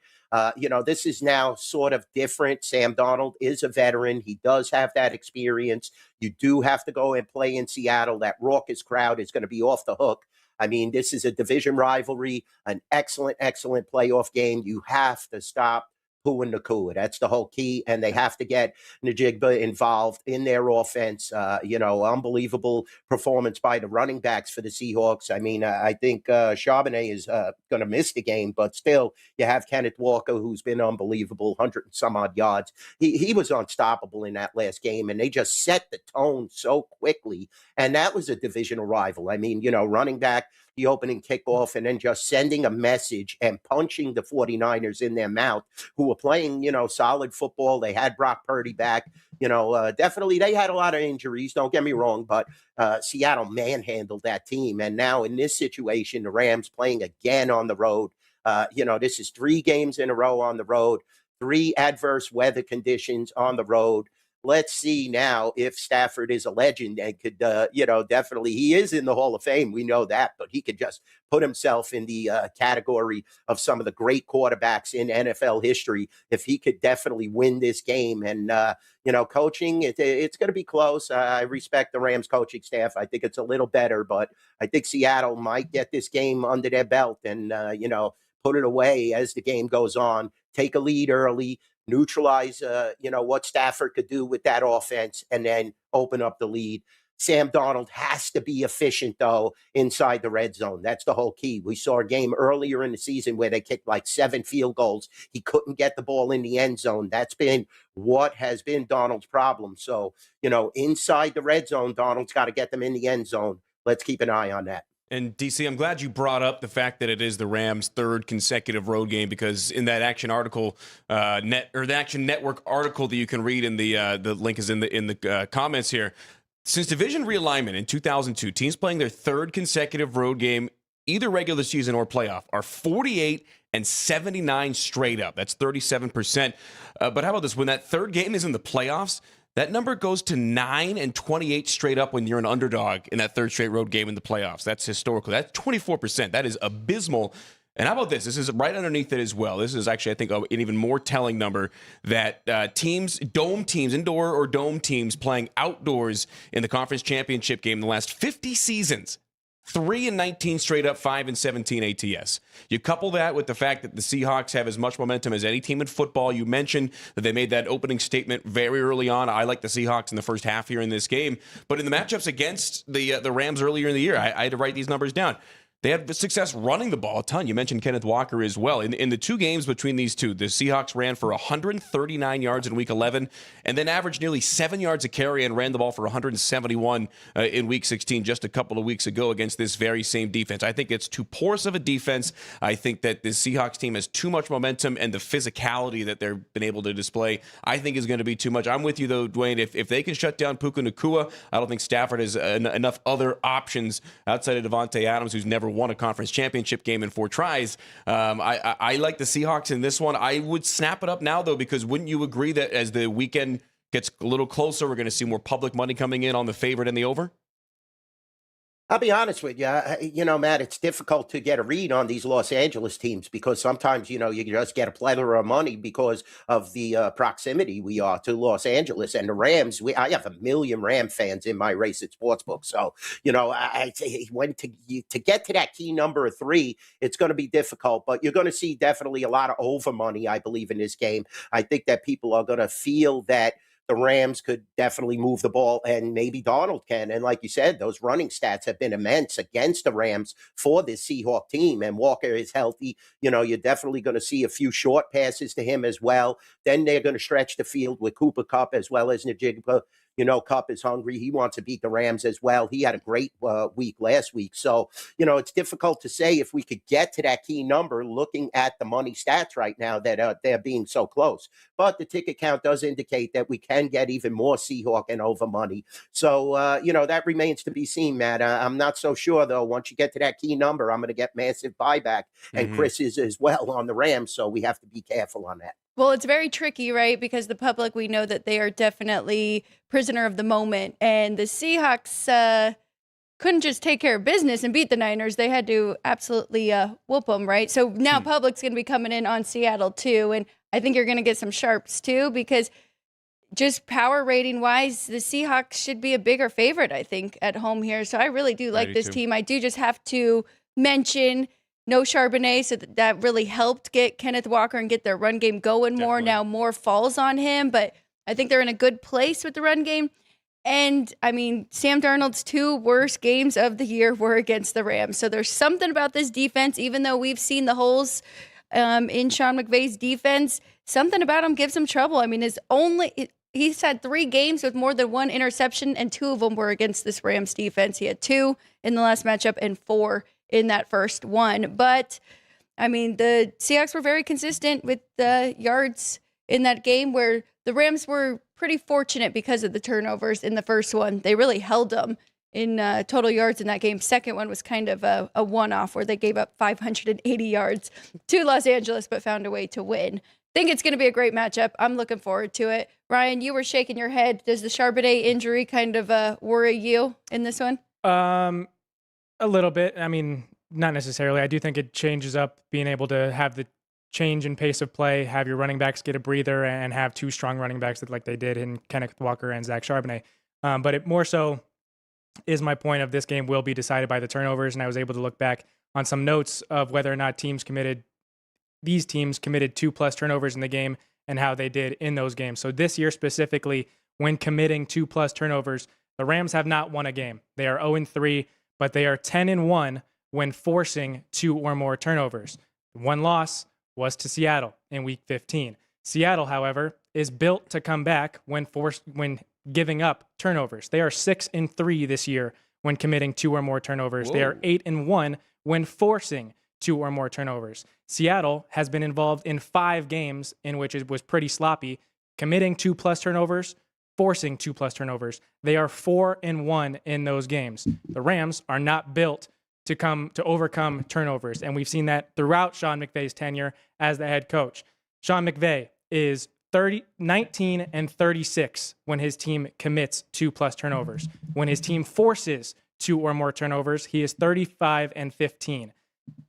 this is now sort of different. Sam Darnold is a veteran. He does have that experience. You do have to go and play in Seattle. That raucous crowd is going to be off the hook. I mean, this is a division rivalry, an excellent, excellent playoff game. You have to stop Poo and Nakua. That's the whole key. And they have to get Najigba involved in their offense. Unbelievable performance by the running backs for the Seahawks. I mean, I think Charbonnet is going to miss the game, but still, you have Kenneth Walker, who's been unbelievable, 100 and some odd yards. He was unstoppable in that last game, and they just set the tone so quickly. And that was a divisional rival. I mean, running back, the opening kickoff, and then just sending a message and punching the 49ers in their mouth, who were playing, solid football. They had Brock Purdy back. Definitely they had a lot of injuries, don't get me wrong, but Seattle manhandled that team. And now in this situation, the Rams playing again on the road. This is 3 games in a row on the road, 3 adverse weather conditions on the road. Let's see now if Stafford is a legend and could, definitely, he is in the Hall of Fame. We know that, but he could just put himself in the category of some of the great quarterbacks in NFL history if he could definitely win this game. And, coaching, it's going to be close. I respect the Rams coaching staff. I think it's a little better, but I think Seattle might get this game under their belt and, put it away as the game goes on, take a lead early, neutralize, what Stafford could do with that offense, and then open up the lead. Sam Darnold has to be efficient, though, inside the red zone. That's the whole key. We saw a game earlier in the season where they kicked like 7 field goals. He couldn't get the ball in the end zone. That's been what has been Darnold's problem. So, inside the red zone, Darnold's got to get them in the end zone. Let's keep an eye on that. And DC, I'm glad you brought up the fact that it is the Rams' 3rd consecutive road game, because in that Action article, the Action Network article that you can read in the link is in the comments here. Since division realignment in 2002, teams playing their 3rd consecutive road game, either regular season or playoff, are 48 and 79 straight up. That's 37%. But how about this? When that 3rd game is in the playoffs, that number goes to 9 and 28 straight up when you're an underdog in that 3rd straight road game in the playoffs. That's historical. That's 24%. That is abysmal. And how about this? This is right underneath it as well. This is actually, I think, an even more telling number that teams, indoor or dome teams playing outdoors in the conference championship game in the last 50 seasons, 3 and 19 straight up, 5 and 17 ATS. You couple that with the fact that the Seahawks have as much momentum as any team in football. You mentioned that they made that opening statement very early on. I like the Seahawks in the first half here in this game. But in the matchups against the Rams earlier in the year, I had to write these numbers down. They had success running the ball a ton. You mentioned Kenneth Walker as well. In the 2 games between these two, the Seahawks ran for 139 yards in Week 11 and then averaged nearly 7 yards a carry and ran the ball for 171 in Week 16 just a couple of weeks ago against this very same defense. I think it's too porous of a defense. I think that the Seahawks team has too much momentum, and the physicality that they've been able to display, I think, is going to be too much. I'm with you, though, Dwayne. If they can shut down Puka Nacua, I don't think Stafford has enough other options outside of Devontae Adams, who's never won a conference championship game in 4 tries. I like the Seahawks in this one. I would snap it up now, though, because wouldn't you agree that as the weekend gets a little closer, we're going to see more public money coming in on the favorite and the over? I'll be honest with you. Matt, it's difficult to get a read on these Los Angeles teams because sometimes, you just get a plethora of money because of the proximity we are to Los Angeles and the Rams. I have 1 million Ram fans in my Race It Sportsbook. So, when to get to that key number of 3, it's going to be difficult, but you're going to see definitely a lot of over money, I believe, in this game. I think that people are going to feel that the Rams could definitely move the ball, and maybe Darnold can. And like you said, those running stats have been immense against the Rams for this Seahawk team. And Walker is healthy. You're definitely going to see a few short passes to him as well. Then they're going to stretch the field with Cooper Kupp as well as Najigba. Kupp is hungry. He wants to beat the Rams as well. He had a great week last week. So, it's difficult to say if we could get to that key number looking at the money stats right now that they're being so close. But the ticket count does indicate that we can get even more Seahawk and over money. So, that remains to be seen, Matt. I'm not so sure, though. Once you get to that key number, I'm going to get massive buyback. And Chris is as well on the Rams. So we have to be careful on that. Well, it's very tricky, right? Because the public, we know that they are definitely prisoner of the moment. And the Seahawks couldn't just take care of business and beat the Niners. They had to absolutely whoop them, right? So now public's going to be coming in on Seattle, too. And I think you're going to get some sharps, too, because just power rating wise, the Seahawks should be a bigger favorite, I think, at home here. So I really do like this team. I do just have to mention no Charbonnet, so that really helped get Kenneth Walker and get their run game going more. Now more falls on him, but I think they're in a good place with the run game. And, Sam Darnold's 2 worst games of the year were against the Rams. So there's something about this defense, even though we've seen the holes in Sean McVay's defense, something about him gives him trouble. He's had 3 games with more than 1 interception, and 2 of them were against this Rams defense. He had 2 in the last matchup and 4 in that first one. But, the Seahawks were very consistent with the yards in that game, where the Rams were pretty fortunate because of the turnovers in the first one. They really held them in total yards in that game. Second one was kind of a one-off where they gave up 580 yards to Los Angeles but found a way to win. Think it's going to be a great matchup. I'm looking forward to it. Ryan, you were shaking your head. Does the Charbonnet injury kind of worry you in this one? A little bit. Not necessarily. I do think it changes up being able to have the change in pace of play, have your running backs get a breather, and have 2 strong running backs like they did in Kenneth Walker and Zach Charbonnet. But it more so is my point of this game will be decided by the turnovers, and I was able to look back on some notes of whether or not these teams committed 2+ turnovers in the game and how they did in those games. So this year specifically, when committing 2+ turnovers, the Rams have not won a game. They are 0-3, but they are 10-1 when forcing 2 or more turnovers. One loss was to Seattle in Week 15. Seattle, however, is built to come back when giving up turnovers. They are 6-3 this year when committing 2 or more turnovers. Whoa. They are 8-1 when forcing 2 or more turnovers. Seattle has been involved in 5 games in which it was pretty sloppy, committing 2+ turnovers, forcing 2+ turnovers. They are 4-1 in those games. The Rams are not built to overcome turnovers, and we've seen that throughout Sean McVay's tenure as the head coach. Sean McVay is 19-36 when his team commits 2+ turnovers. When his team forces 2 or more turnovers, he is 35-15.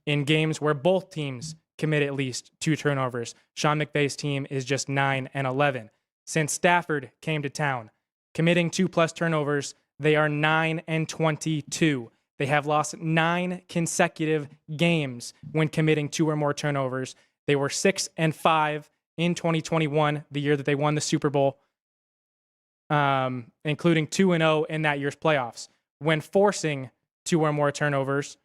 In games where both teams commit at least 2 turnovers, Sean McVay's team is just 9-11. Since Stafford came to town, committing 2+ turnovers, they are 9-22. They have lost 9 consecutive games when committing 2 or more turnovers. They were 6-5 in 2021, the year that they won the Super Bowl, including 2-0 in that year's playoffs. When forcing 2 or more turnovers,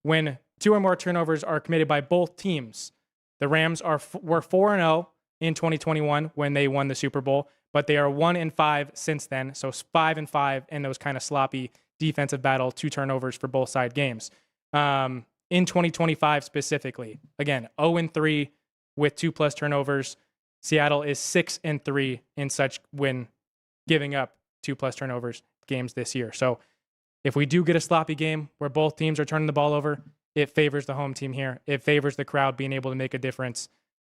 when 2 or more turnovers are committed by both teams, the Rams were 4-0 in 2021 when they won the Super Bowl, but they are 1-5 since then. So 5-5 in those kind of sloppy defensive battle, 2 turnovers for both side games. In 2025 specifically, again, 0-3 with 2+ turnovers. Seattle is 6-3 in such when giving up 2+ turnovers games this year. So if we do get a sloppy game where both teams are turning the ball over, it favors the home team here. It favors the crowd being able to make a difference.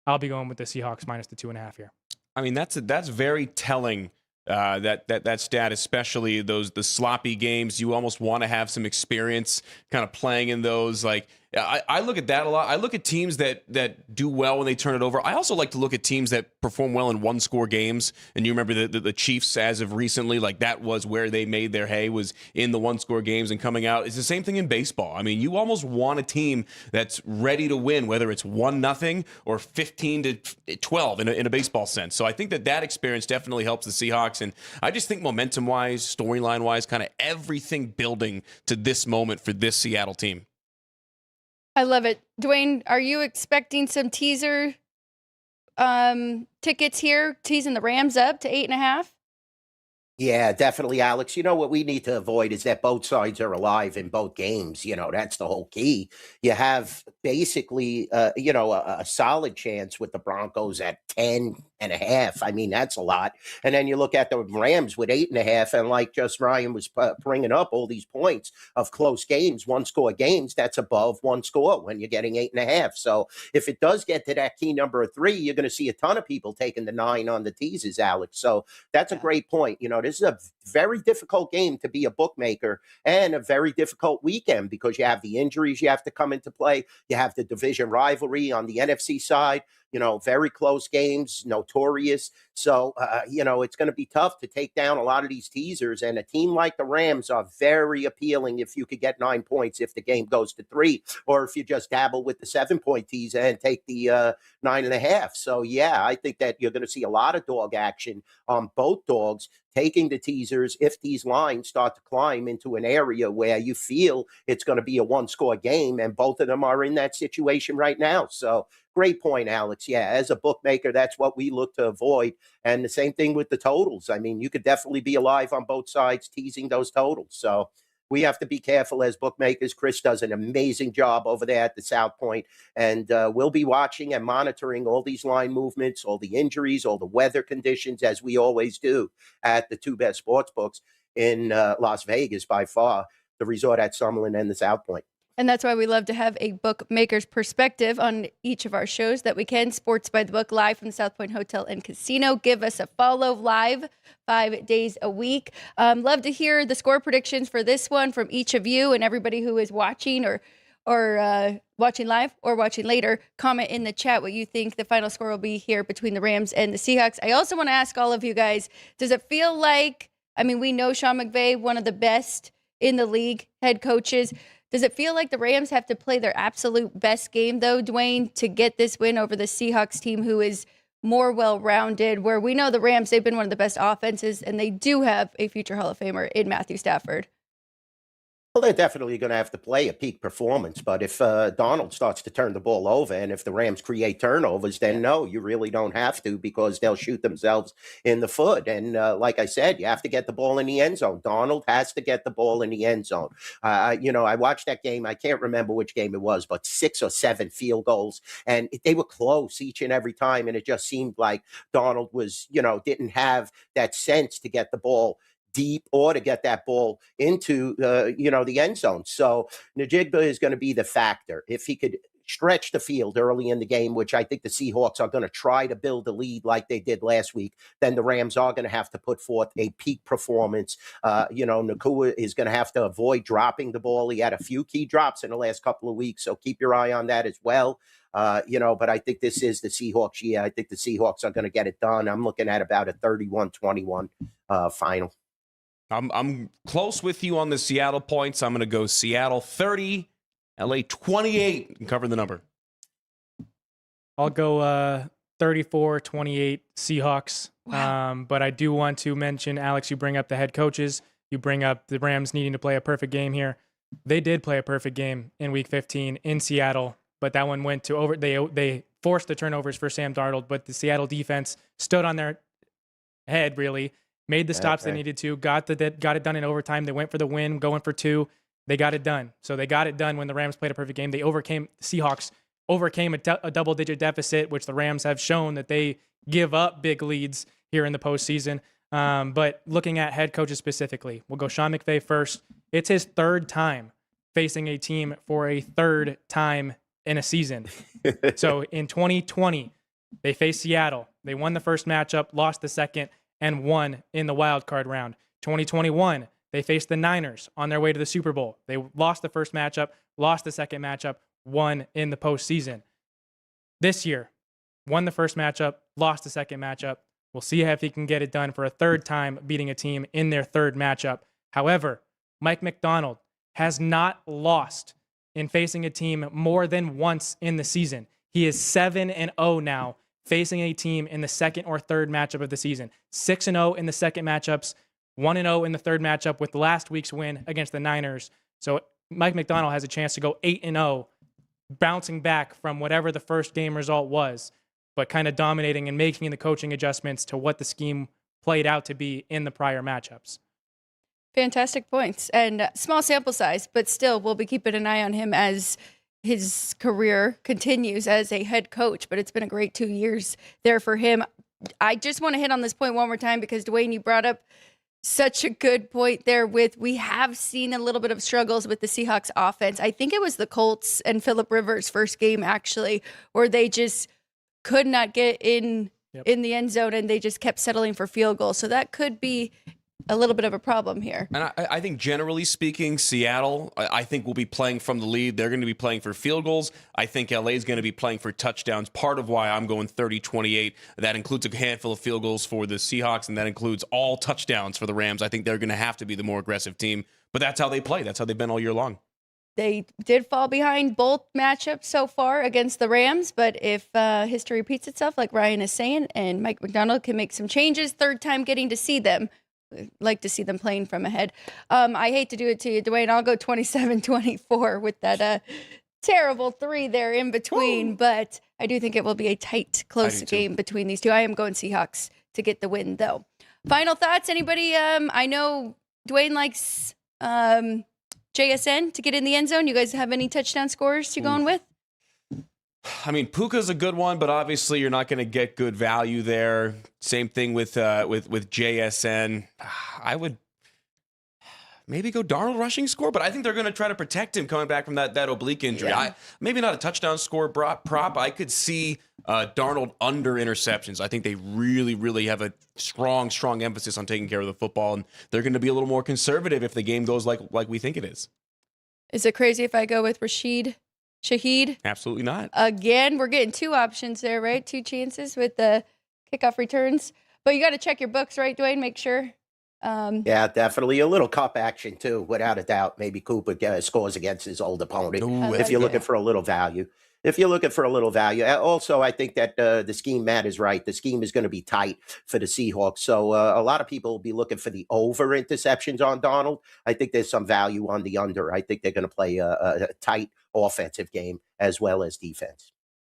I'll be going with the Seahawks minus the 2.5 here. I mean, that's very telling. That stat, especially the sloppy games, you almost want to have some experience kind of playing in those. Like I look at that a lot. I look at teams that do well when they turn it over. I also like to look at teams that perform well in one-score games. And you remember the Chiefs as of recently, like that was where they made their hay, was in the one-score games and coming out. It's the same thing in baseball. I mean, you almost want a team that's ready to win, whether it's 1-0 or 15-12 in a baseball sense. So I think that experience definitely helps the Seahawks. And I just think momentum-wise, storyline-wise, kind of everything building to this moment for this Seattle team. I love it. Dwayne, are you expecting some teaser tickets here, teasing the Rams up to 8.5? Yeah, definitely, Alex. You know what we need to avoid is that both sides are alive in both games. That's the whole key. You have basically, a solid chance with the Broncos at 10.5. I mean, that's a lot. And then you look at the Rams with 8.5, and like just Ryan was bringing up all these points of close games, one-score games, that's above one score when you're getting 8.5. So if it does get to that key number of 3, you're going to see a ton of people taking the 9 on the teasers, Alex. So that's a great point. This is a very difficult game to be a bookmaker, and a very difficult weekend because you have the injuries you have to come into play. You have the division rivalry on the NFC side. Very close games, notorious. So, it's going to be tough to take down a lot of these teasers. And a team like the Rams are very appealing if you could get 9 points if the game goes to 3, or if you just dabble with the 7-point teaser and take the 9.5. So, yeah, I think that you're going to see a lot of dog action on both dogs taking the teasers if these lines start to climb into an area where you feel it's going to be a one-score game, and both of them are in that situation right now. So great point, Alex. Yeah, as a bookmaker, that's what we look to avoid. And the same thing with the totals. I mean, you could definitely be alive on both sides teasing those totals. So we have to be careful as bookmakers. Chris does an amazing job over there at the South Point, and we'll be watching and monitoring all these line movements, all the injuries, all the weather conditions, as we always do at the two best sports books in Las Vegas, by far, the resort at Summerlin and the South Point. And that's why we love to have a bookmaker's perspective on each of our shows that we can. Sports by the Book, live from the South Point Hotel and Casino. Give us a follow, live 5 days a week. Love to hear the score predictions for this one from each of you, and everybody who is watching or watching live or watching later. Comment in the chat what you think the final score will be here between the Rams and the Seahawks. I also want to ask all of you guys, does it feel like, we know Sean McVay, one of the best in the league head coaches. Does it feel like the Rams have to play their absolute best game, though, Dwayne, to get this win over the Seahawks team, who is more well-rounded, where we know the Rams, they've been one of the best offenses, and they do have a future Hall of Famer in Matthew Stafford? Well, they're definitely going to have to play a peak performance. But if Donald starts to turn the ball over, and if the Rams create turnovers, then no, you really don't have to, because they'll shoot themselves in the foot. And like I said, you have to get the ball in the end zone. Donald has to get the ball in the end zone. I watched that game. I can't remember which game it was, but 6 or 7 field goals. And they were close each and every time. And it just seemed like Donald was, didn't have that sense to get the ball deep or to get that ball into the end zone. So Najigba is going to be the factor. If he could stretch the field early in the game, which I think the Seahawks are going to try to build a lead like they did last week, then the Rams are going to have to put forth a peak performance. Nakua is going to have to avoid dropping the ball. He had a few key drops in the last couple of weeks, so keep your eye on that as well. But I think this is the Seahawks year. I think the Seahawks are going to get it done. I'm looking at about a 31-21 final. I'm close with you on the Seattle points. I'm going to go Seattle 30, LA 28, and cover the number. I'll go 34-28 Seahawks. Wow. But I do want to mention, Alex, you bring up the head coaches. You bring up the Rams needing to play a perfect game here. They did play a perfect game in Week 15 in Seattle, but that one went to over. They forced the turnovers for Sam Darnold, but the Seattle defense stood on their head, really. Made the stops they needed to, got it done in overtime. They went for the win, going for 2. They got it done. So they got it done when the Rams played a perfect game. The Seahawks overcame a double-digit deficit, which the Rams have shown that they give up big leads here in the postseason. But looking at head coaches specifically, we'll go Sean McVay first. It's his 3rd time facing a team for a 3rd time in a season. So in 2020, They faced Seattle. They won the first matchup, lost the second, and won in the wild card round. 2021, they faced the Niners on their way to the Super Bowl. They lost the first matchup, lost the second matchup, won in the postseason. This year, won the first matchup, lost the second matchup. We'll see if he can get it done for a third time, beating a team in their third matchup. However, Mike Macdonald has not lost in facing a team more than once in the season. He is 7-0 now, facing a team in the second or third matchup of the season. 6-0 in the second matchups, 1-0 in the third matchup with last week's win against the Niners. So Mike Macdonald has a chance to go 8-0, bouncing back from whatever the first game result was, but kind of dominating and making the coaching adjustments to what the scheme played out to be in the prior matchups. Fantastic points. And small sample size, but still, we'll be keeping an eye on him as his career continues as a head coach. But it's been a great 2 years there for him. I just want to hit on this point one more time because, Dwayne, you brought up such a good point there we have seen a little bit of struggles with the Seahawks offense. I think it was the Colts and Phillip Rivers' first game, actually, where they just could not get in the end zone and they just kept settling for field goals. So that could be a little bit of a problem here. And I think generally speaking, Seattle, I think will be playing from the lead. They're going to be playing for field goals. I think LA is going to be playing for touchdowns. Part of why I'm going 30-28. That includes a handful of field goals for the Seahawks, and that includes all touchdowns for the Rams. I think they're going to have to be the more aggressive team. But that's how they play. That's how they've been all year long. They did fall behind both matchups so far against the Rams, but if history repeats itself, like Ryan is saying, and Mike Macdonald can make some changes, third time getting to see them, like to see them playing from ahead. I hate to do it to you, Dwayne. I'll go 27-24 with that terrible 3 there in between, but I do think it will be a tight, close game between these two. I am going Seahawks to get the win, though. Final thoughts? Anybody? I know Dwayne likes JSN to get in the end zone. You guys have any touchdown scores you're going with? I mean, Puka's a good one, but obviously you're not going to get good value there. Same thing with JSN. I would maybe go Darnold rushing score, but I think they're going to try to protect him coming back from that oblique injury. Yeah. Maybe not a touchdown score prop. I could see Darnold under interceptions. I think they really, really have a strong emphasis on taking care of the football, and they're going to be a little more conservative if the game goes like we think it is. Is it crazy if I go with Shaheed? Absolutely not. Again, we're getting 2 options there, right? 2 chances with the kickoff returns. But you got to check your books, right, Dwayne? Make sure. Yeah, definitely. A little cup action, too, without a doubt. Maybe Cooper scores against his old opponent if you're looking for a little value. Also, I think that the scheme, Matt is right. The scheme is going to be tight for the Seahawks. So a lot of people will be looking for the over interceptions on Donald. I think there's some value on the under. I think they're going to play a tight offensive game as well as defense.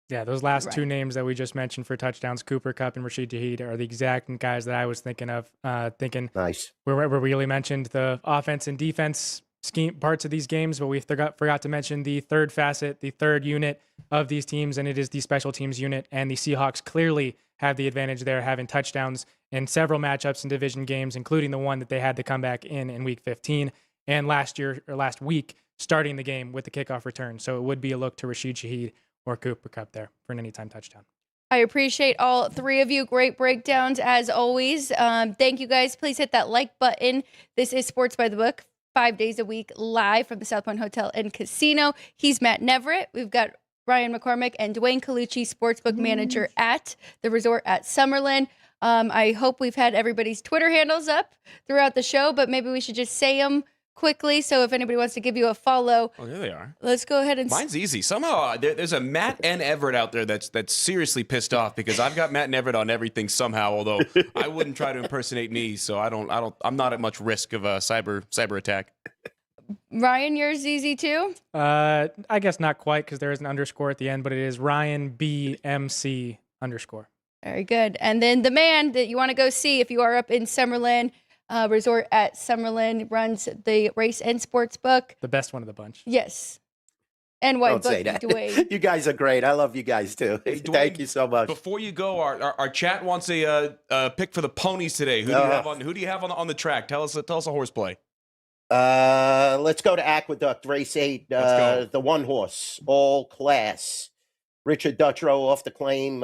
Yeah, those last 2 names that we just mentioned for touchdowns, Cooper Kupp and Rashid Shaheed, are the exact guys that I was thinking of. Nice. Where we really mentioned the offense and defense scheme parts of these games, but we forgot to mention the third facet, the third unit of these teams, and it is the special teams unit. And the Seahawks clearly have the advantage there, having touchdowns in several matchups and division games, including the one that they had to come back in Week 15, and last week starting the game with the kickoff return. So it would be a look to Rashid Shaheed or Cooper Kupp there for an anytime touchdown. I appreciate all 3 of you. Great breakdowns as always. Thank you guys. Please hit that like button. This is Sports by the Book, 5 days a week, live from the South Point Hotel and Casino. He's Matt Neverett. We've got Ryan McCormick and Dwayne Colucci, Sportsbook Manager at the resort at Summerlin. I hope we've had everybody's Twitter handles up throughout the show, but maybe we should just say them quickly. So if anybody wants to give you a follow. Oh, there they are. Let's go ahead and. Mine's easy. Somehow there's a Matt and Everett out there that's seriously pissed off because I've got Matt and Everett on everything somehow. Although I wouldn't try to impersonate me, so I'm not at much risk of a cyber attack. Ryan, yours easy too. I guess not quite because there is an underscore at the end, but it is Ryan BMC _. Very good. And then the man that you want to go see if you are up in Summerlin. Resort at Summerlin runs the race and sports book. The best one of the bunch. Yes. And white Don't book, say that. Dwayne. You guys are great. I love you guys too. Hey, Dwayne, Thank you so much. Before you go, our chat wants a pick for the ponies today. Who do you have on the track? Tell us a horse play. Let's go to Aqueduct Race 8. Let's go. The 1 horse, all class. Richard Dutrow off the claim.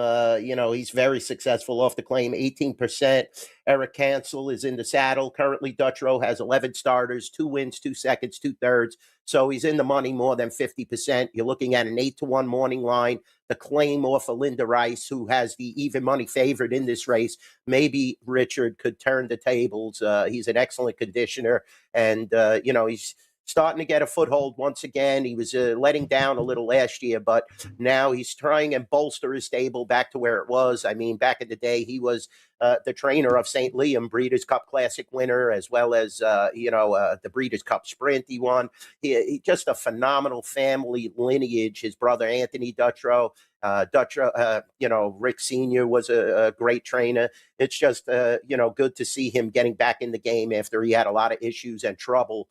He's very successful off the claim, 18%. Eric Cancel is in the saddle. Currently, Dutrow has 11 starters, 2 wins, 2 seconds, 2/3. So he's in the money more than 50%. You're looking at an 8-1 morning line. The claim off of Linda Rice, who has the even money favorite in this race. Maybe Richard could turn the tables. He's an excellent conditioner, and he's starting to get a foothold once again. He was letting down a little last year, but now he's trying and bolster his stable back to where it was. I mean, back in the day, he was the trainer of St. Liam, Breeders' Cup Classic winner, as well as, the Breeders' Cup Sprint he won. He just a phenomenal family lineage. His brother, Anthony Dutrow, Rick Sr. was a great trainer. It's just, good to see him getting back in the game after he had a lot of issues and trouble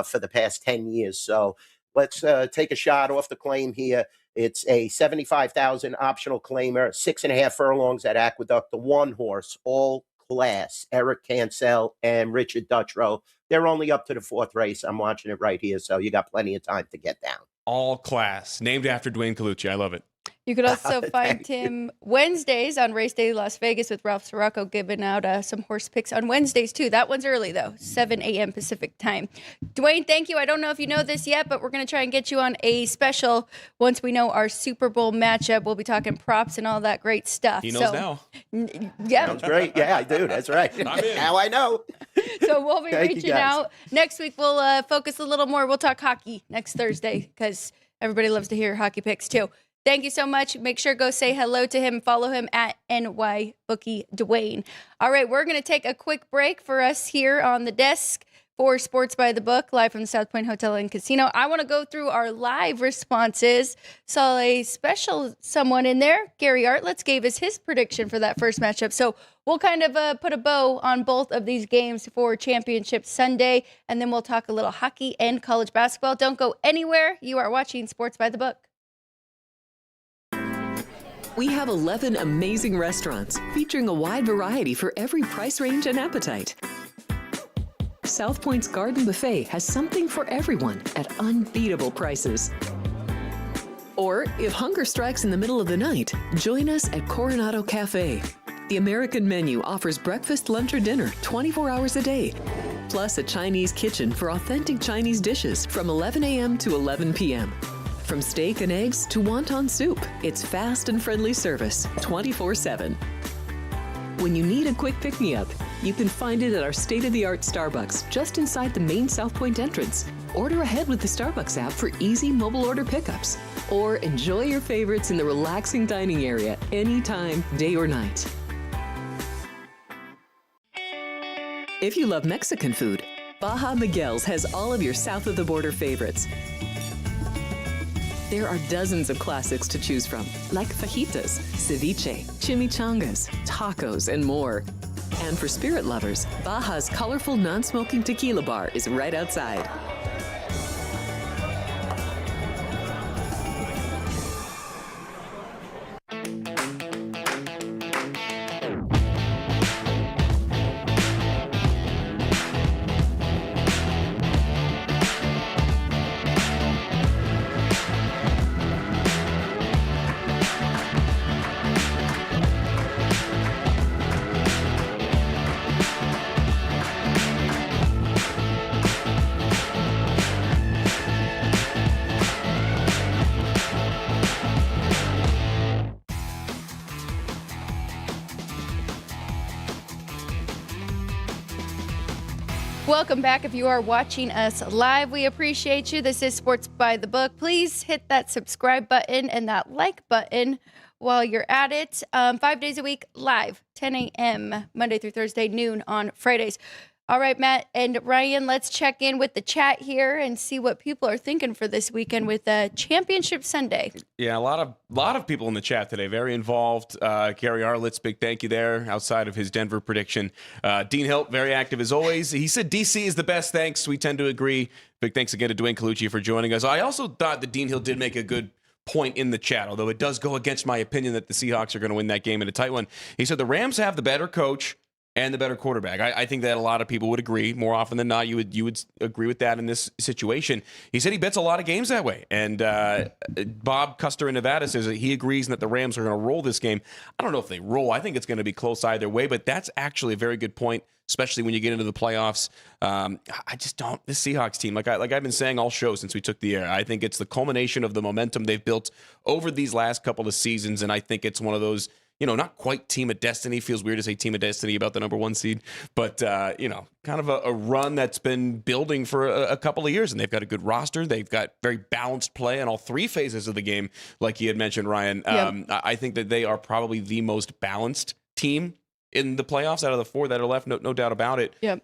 for the past 10 years. So let's take a shot off the claim here. It's a 75,000 optional claimer, 6.5 furlongs at Aqueduct, the 1 horse, all class, Eric Cancel and Richard Dutrow. They're only up to the 4th race. I'm watching it right here, so you got plenty of time to get down. All class, named after Dwayne Colucci. I love it. You could also find him Wednesdays on Race Day Las Vegas with Ralph Sirocco, giving out some horse picks on Wednesdays, too. That one's early, though, 7 a.m. Pacific time. Dwayne, thank you. I don't know if you know this yet, but we're going to try and get you on a special once we know our Super Bowl matchup. We'll be talking props and all that great stuff. He knows now. Yeah. Sounds great. Yeah, I do. That's right. Now I know. So we'll be reaching out. Next week, we'll focus a little more. We'll talk hockey next Thursday because everybody loves to hear hockey picks, too. Thank you so much. Make sure go say hello to him. Follow him at NYBookieDwayne. All right, we're going to take a quick break for us here on the desk for Sports by the Book, live from the South Point Hotel and Casino. I want to go through our live responses. Saw a special someone in there. Gary Artlitz gave us his prediction for that first matchup. So we'll kind of put a bow on both of these games for Championship Sunday, and then we'll talk a little hockey and college basketball. Don't go anywhere. You are watching Sports by the Book. We have 11 amazing restaurants featuring a wide variety for every price range and appetite. South Point's Garden Buffet has something for everyone at unbeatable prices. Or, if hunger strikes in the middle of the night, join us at Coronado Cafe. The American menu offers breakfast, lunch, or dinner 24 hours a day, plus a Chinese kitchen for authentic Chinese dishes from 11 a.m. to 11 p.m. From steak and eggs to wonton soup, it's fast and friendly service 24/7. When you need a quick pick-me-up, you can find it at our state-of-the-art Starbucks just inside the main South Point entrance. Order ahead with the Starbucks app for easy mobile order pickups. Or enjoy your favorites in the relaxing dining area anytime, day or night. If you love Mexican food, Baja Miguel's has all of your south-of-the-border favorites. There are dozens of classics to choose from, like fajitas, ceviche, chimichangas, tacos, and more. And for spirit lovers, Baja's colorful non-smoking tequila bar is right outside. Welcome back. If you are watching us live, we appreciate you. This is Sports by the Book. Please hit that subscribe button and that like button while you're at it. 5 days a week, live, 10 a.m., Monday through Thursday, noon on Fridays. All right, Matt and Ryan, let's check in with the chat here and see what people are thinking for this weekend with Championship Sunday. Yeah, a lot of people in the chat today, very involved. Gary Arlitz, big thank you there, outside of his Denver prediction. Dean Hilt, very active as always. He said DC is the best, thanks. We tend to agree. Big thanks again to Dwayne Colucci for joining us. I also thought that Dean Hilt did make a good point in the chat, although it does go against my opinion that the Seahawks are going to win that game in a tight one. He said the Rams have the better coach, and the better quarterback. I think that a lot of people would agree. More often than not, you would agree with that in this situation. He said he bets a lot of games that way. And Bob Custer in Nevada says that he agrees that the Rams are going to roll this game. I don't know if they roll. I think it's going to be close either way, but that's actually a very good point, especially when you get into the playoffs. I just don't. This Seahawks team, like I've been saying all show since we took the air, I think it's the culmination of the momentum they've built over these last couple of seasons, and I think it's one of those, not quite team of destiny. Feels weird to say team of destiny about the number one seed, but, kind of a run that's been building for a couple of years, and they've got a good roster. They've got very balanced play in all three phases of the game, like you had mentioned, Ryan. Yep. I think that they are probably the most balanced team in the playoffs out of the four that are left. No doubt about it. Yep.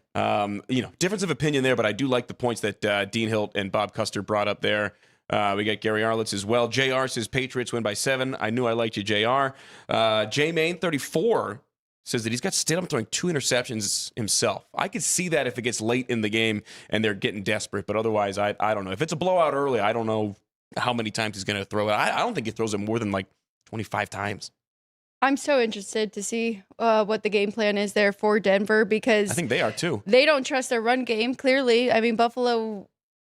Difference of opinion there, but I do like the points that Dean Hilt and Bob Custer brought up there. We got Gary Arlitz as well. JR says Patriots win by 7. I knew I liked you, JR. J Main 34 says that he's got Stidham throwing 2 interceptions himself. I could see that if it gets late in the game and they're getting desperate, but otherwise, I don't know. If it's a blowout early, I don't know how many times he's going to throw it. I don't think he throws it more than like 25 times. I'm so interested to see what the game plan is there for Denver, because I think they are too. They don't trust their run game, clearly. I mean, Buffalo,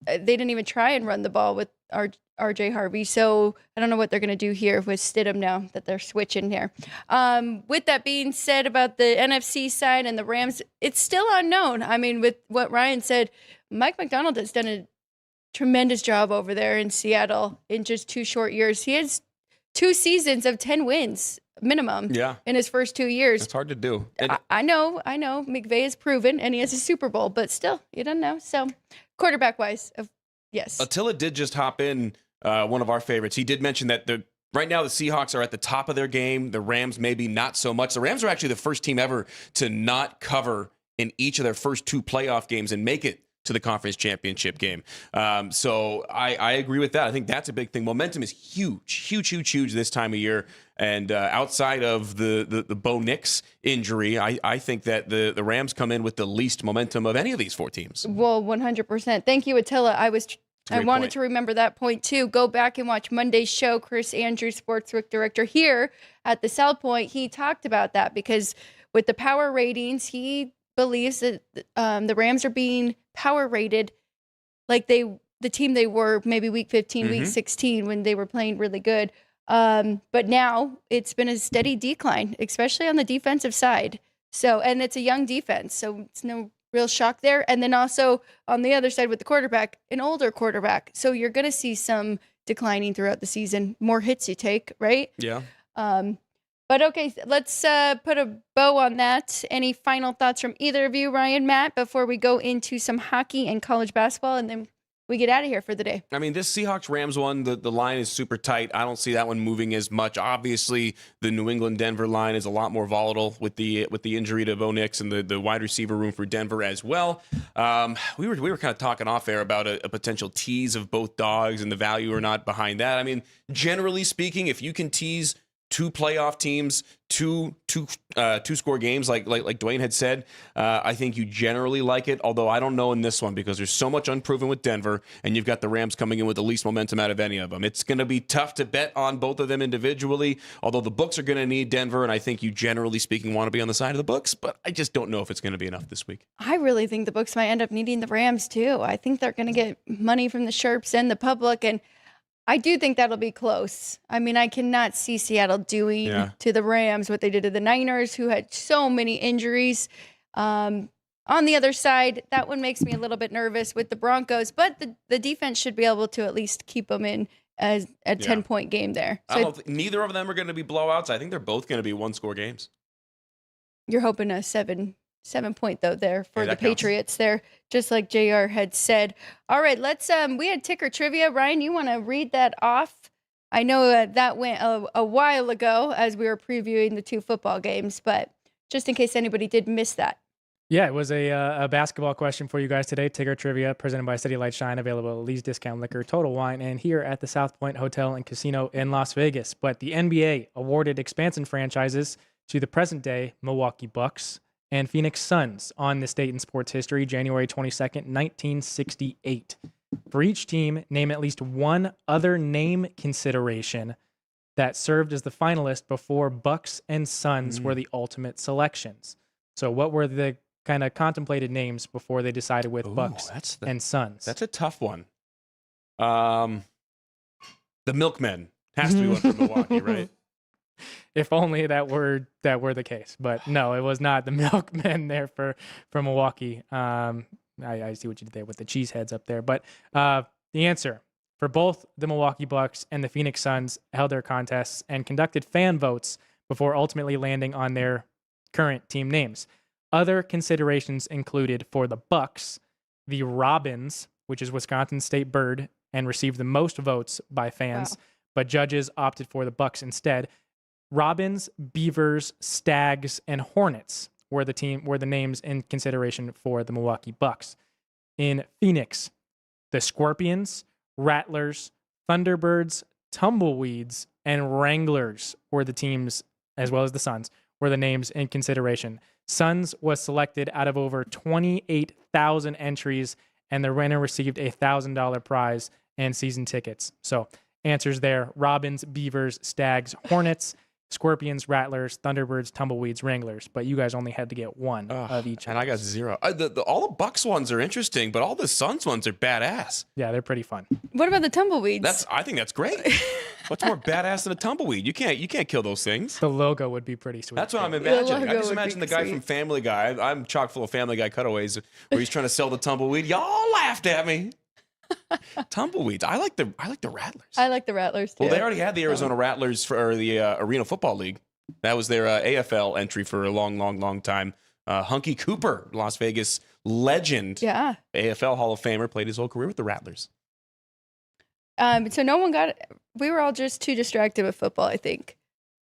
they didn't even try and run the ball with RJ Harvey. So I don't know what they're going to do here with Stidham now that they're switching here. With that being said about the NFC side and the Rams, it's still unknown. I mean, with what Ryan said, Mike McDonald has done a tremendous job over there in Seattle in just 2 short years. He has 2 seasons of 10 wins minimum in his first 2 years. It's hard to do. I know. McVay has proven, and he has a Super Bowl, but still, you don't know. So quarterback-wise, yes. Attila did just hop in, one of our favorites. He did mention that right now the Seahawks are at the top of their game. The Rams maybe not so much. The Rams are actually the first team ever to not cover in each of their first 2 playoff games and make it to the conference championship game. So I agree with that. I think that's a big thing. Momentum is huge this time of year. And outside of the Bo Nix injury, I think that the Rams come in with the least momentum of any of these 4 teams. Well, 100%. Thank you, Attila. I wanted to remember that point too. Go back and watch Monday's show. Chris Andrews, sportsbook director here at the South Point, he talked about that because with the power ratings, he believes that the Rams are being power rated like the team they were maybe week 15, week 16 when they were playing really good. But now it's been a steady decline, especially on the defensive side. So, and it's a young defense, so it's no real shock there. And then also on the other side with the quarterback, an older quarterback. So you're going to see some declining throughout the season, more hits you take, right? Yeah. But okay, let's put a bow on that. Any final thoughts from either of you, Ryan, Matt, before we go into some hockey and college basketball, and then we get out of here for the day? I mean, this Seahawks-Rams one, the line is super tight. I don't see that one moving as much. Obviously, the New England-Denver line is a lot more volatile with the injury to Bo Nix and the wide receiver room for Denver as well. We were kind of talking off air about a potential tease of both dogs and the value or not behind that. I mean, generally speaking, if you can tease 2 playoff teams, two score games, like Dwayne had said, I think you generally like it. Although I don't know in this one because there's so much unproven with Denver, and you've got the Rams coming in with the least momentum out of any of them. It's going to be tough to bet on both of them individually. Although the books are going to need Denver, and I think you generally speaking want to be on the side of the books. But I just don't know if it's going to be enough this week. I really think the books might end up needing the Rams too. I think they're going to get money from the Sharps and the public, and I do think that'll be close. I mean, I cannot see Seattle doing to the Rams what they did to the Niners, who had so many injuries. On the other side, that one makes me a little bit nervous with the Broncos, but the defense should be able to at least keep them in as a 10-point game there. So I don't think neither of them are going to be blowouts. I think they're both going to be 1-score games. You're hoping a 7-point though there for the that Patriots there, just like JR had said. All right, let's we had ticker trivia. Ryan, you want to read that off? I know that went a while ago as we were previewing the 2 football games, but just in case anybody did miss that. Yeah, it was a basketball question for you guys today. Ticker trivia presented by City Light Shine, available at Lee's Discount Liquor, Total Wine, and here at the South Point Hotel and Casino in Las Vegas. But the NBA awarded expansion franchises to the present-day Milwaukee Bucks and Phoenix Suns on this date in sports history, January 22nd, 1968. For each team, name at least one other name consideration that served as the finalist before Bucks and Suns were the ultimate selections. So what were the kind of contemplated names before they decided with Bucks and Suns? That's a tough one. The Milkmen has to be one from Milwaukee, right? If only that were the case, but no, it was not the Milkmen there for Milwaukee. I see what you did there with the cheeseheads up there, but the answer for both the Milwaukee Bucks and the Phoenix Suns held their contests and conducted fan votes before ultimately landing on their current team names. Other considerations included for the Bucks, the Robins, which is Wisconsin state bird and received the most votes by fans, but judges opted for the Bucks instead. Robins, Beavers, Stags, and Hornets were the names in consideration for the Milwaukee Bucks. In Phoenix, the Scorpions, Rattlers, Thunderbirds, Tumbleweeds, and Wranglers were the teams, as well as the Suns, were the names in consideration. Suns was selected out of over 28,000 entries, and the winner received a $1,000 prize and season tickets. So answers there: Robins, Beavers, Stags, Hornets, Scorpions, Rattlers, Thunderbirds, Tumbleweeds, Wranglers. But you guys only had to get one of each. And I got 0. All the Bucks ones are interesting, but all the Suns ones are badass. Yeah, they're pretty fun. What about the Tumbleweeds? I think that's great. What's more badass than a tumbleweed? You can't kill those things. The logo would be pretty sweet. That's what I'm imagining. I logo just would imagine be the guy sweet. from Family Guy. I'm chock full of Family Guy cutaways where he's trying to sell the tumbleweed. Y'all laughed at me. Tumbleweeds. I like the Rattlers. I like the Rattlers too. Well, they already had the Arizona Rattlers for the Arena Football League. That was their AFL entry for a long time. Hunky Cooper, Las Vegas legend, Yeah. AFL Hall of Famer, played his whole career with the Rattlers. So no one got it. We were all just too distracted with football, I think.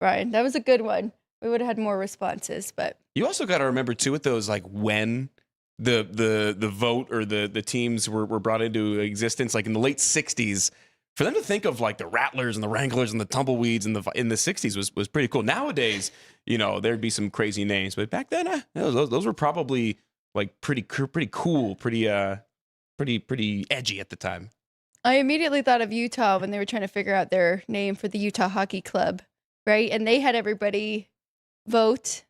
Ryan, that was a good one. We would have had more responses, but You also got to remember too with those, like, when the vote or the teams were brought into existence, like in the late 60s. For them to think of like the Rattlers and the Wranglers and the Tumbleweeds in the 60s was pretty cool. Nowadays, there'd be some crazy names, but back then, those were probably like pretty cool, pretty edgy at the time. I immediately thought of Utah when they were trying to figure out their name for the Utah Hockey Club, right? And they had everybody vote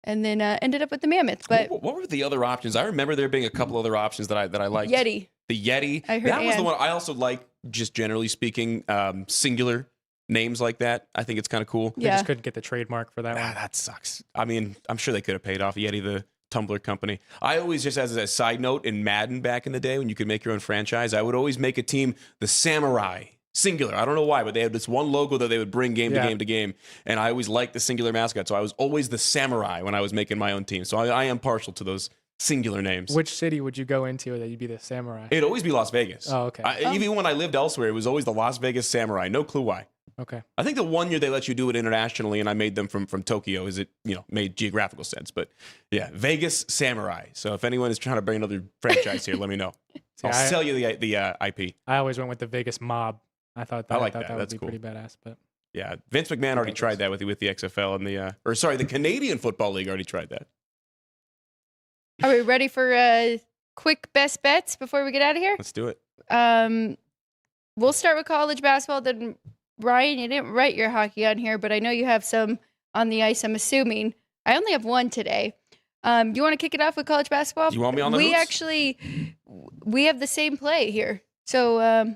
and then ended up with the Mammoth. But What were the other options? I remember there being a couple other options that I liked. Yeti. The Yeti. I heard that was the Ann. one I also like, just generally speaking, singular names like that. I think it's kind of cool. They Yeah. just couldn't get the trademark for that one. That sucks. I mean, I'm sure they could have paid off Yeti, the Tumblr company. I always, just as a side note, in Madden back in the day when you could make your own franchise, I would always make a team the Samurai. Singular. I don't know why, but they had this one logo that they would bring game to game. And I always liked the singular mascot. So I was always the Samurai when I was making my own team. So I am partial to those singular names. Which city would you go into that you'd be the Samurai? It'd always be Las Vegas. Oh, okay. Even when I lived elsewhere, it was always the Las Vegas Samurai. No clue why. Okay. I think the one year they let you do it internationally, and I made them from Tokyo, is it made geographical sense. But yeah, Vegas Samurai. So if anyone is trying to bring another franchise here, let me know. I'll sell you the IP. I always went with the Vegas Mob. I thought that would That's be cool. pretty badass. But Yeah, Vince McMahon already tried that with the XFL and the Canadian Football League already tried that. Are we ready for quick best bets before we get out of here? Let's do it. We'll start with college basketball. Then, Ryan, you didn't write your hockey on here, but I know you have some on the ice, I'm assuming. I only have one today. You want to kick it off with college basketball? You want me on the We hoops? we have the same play here. So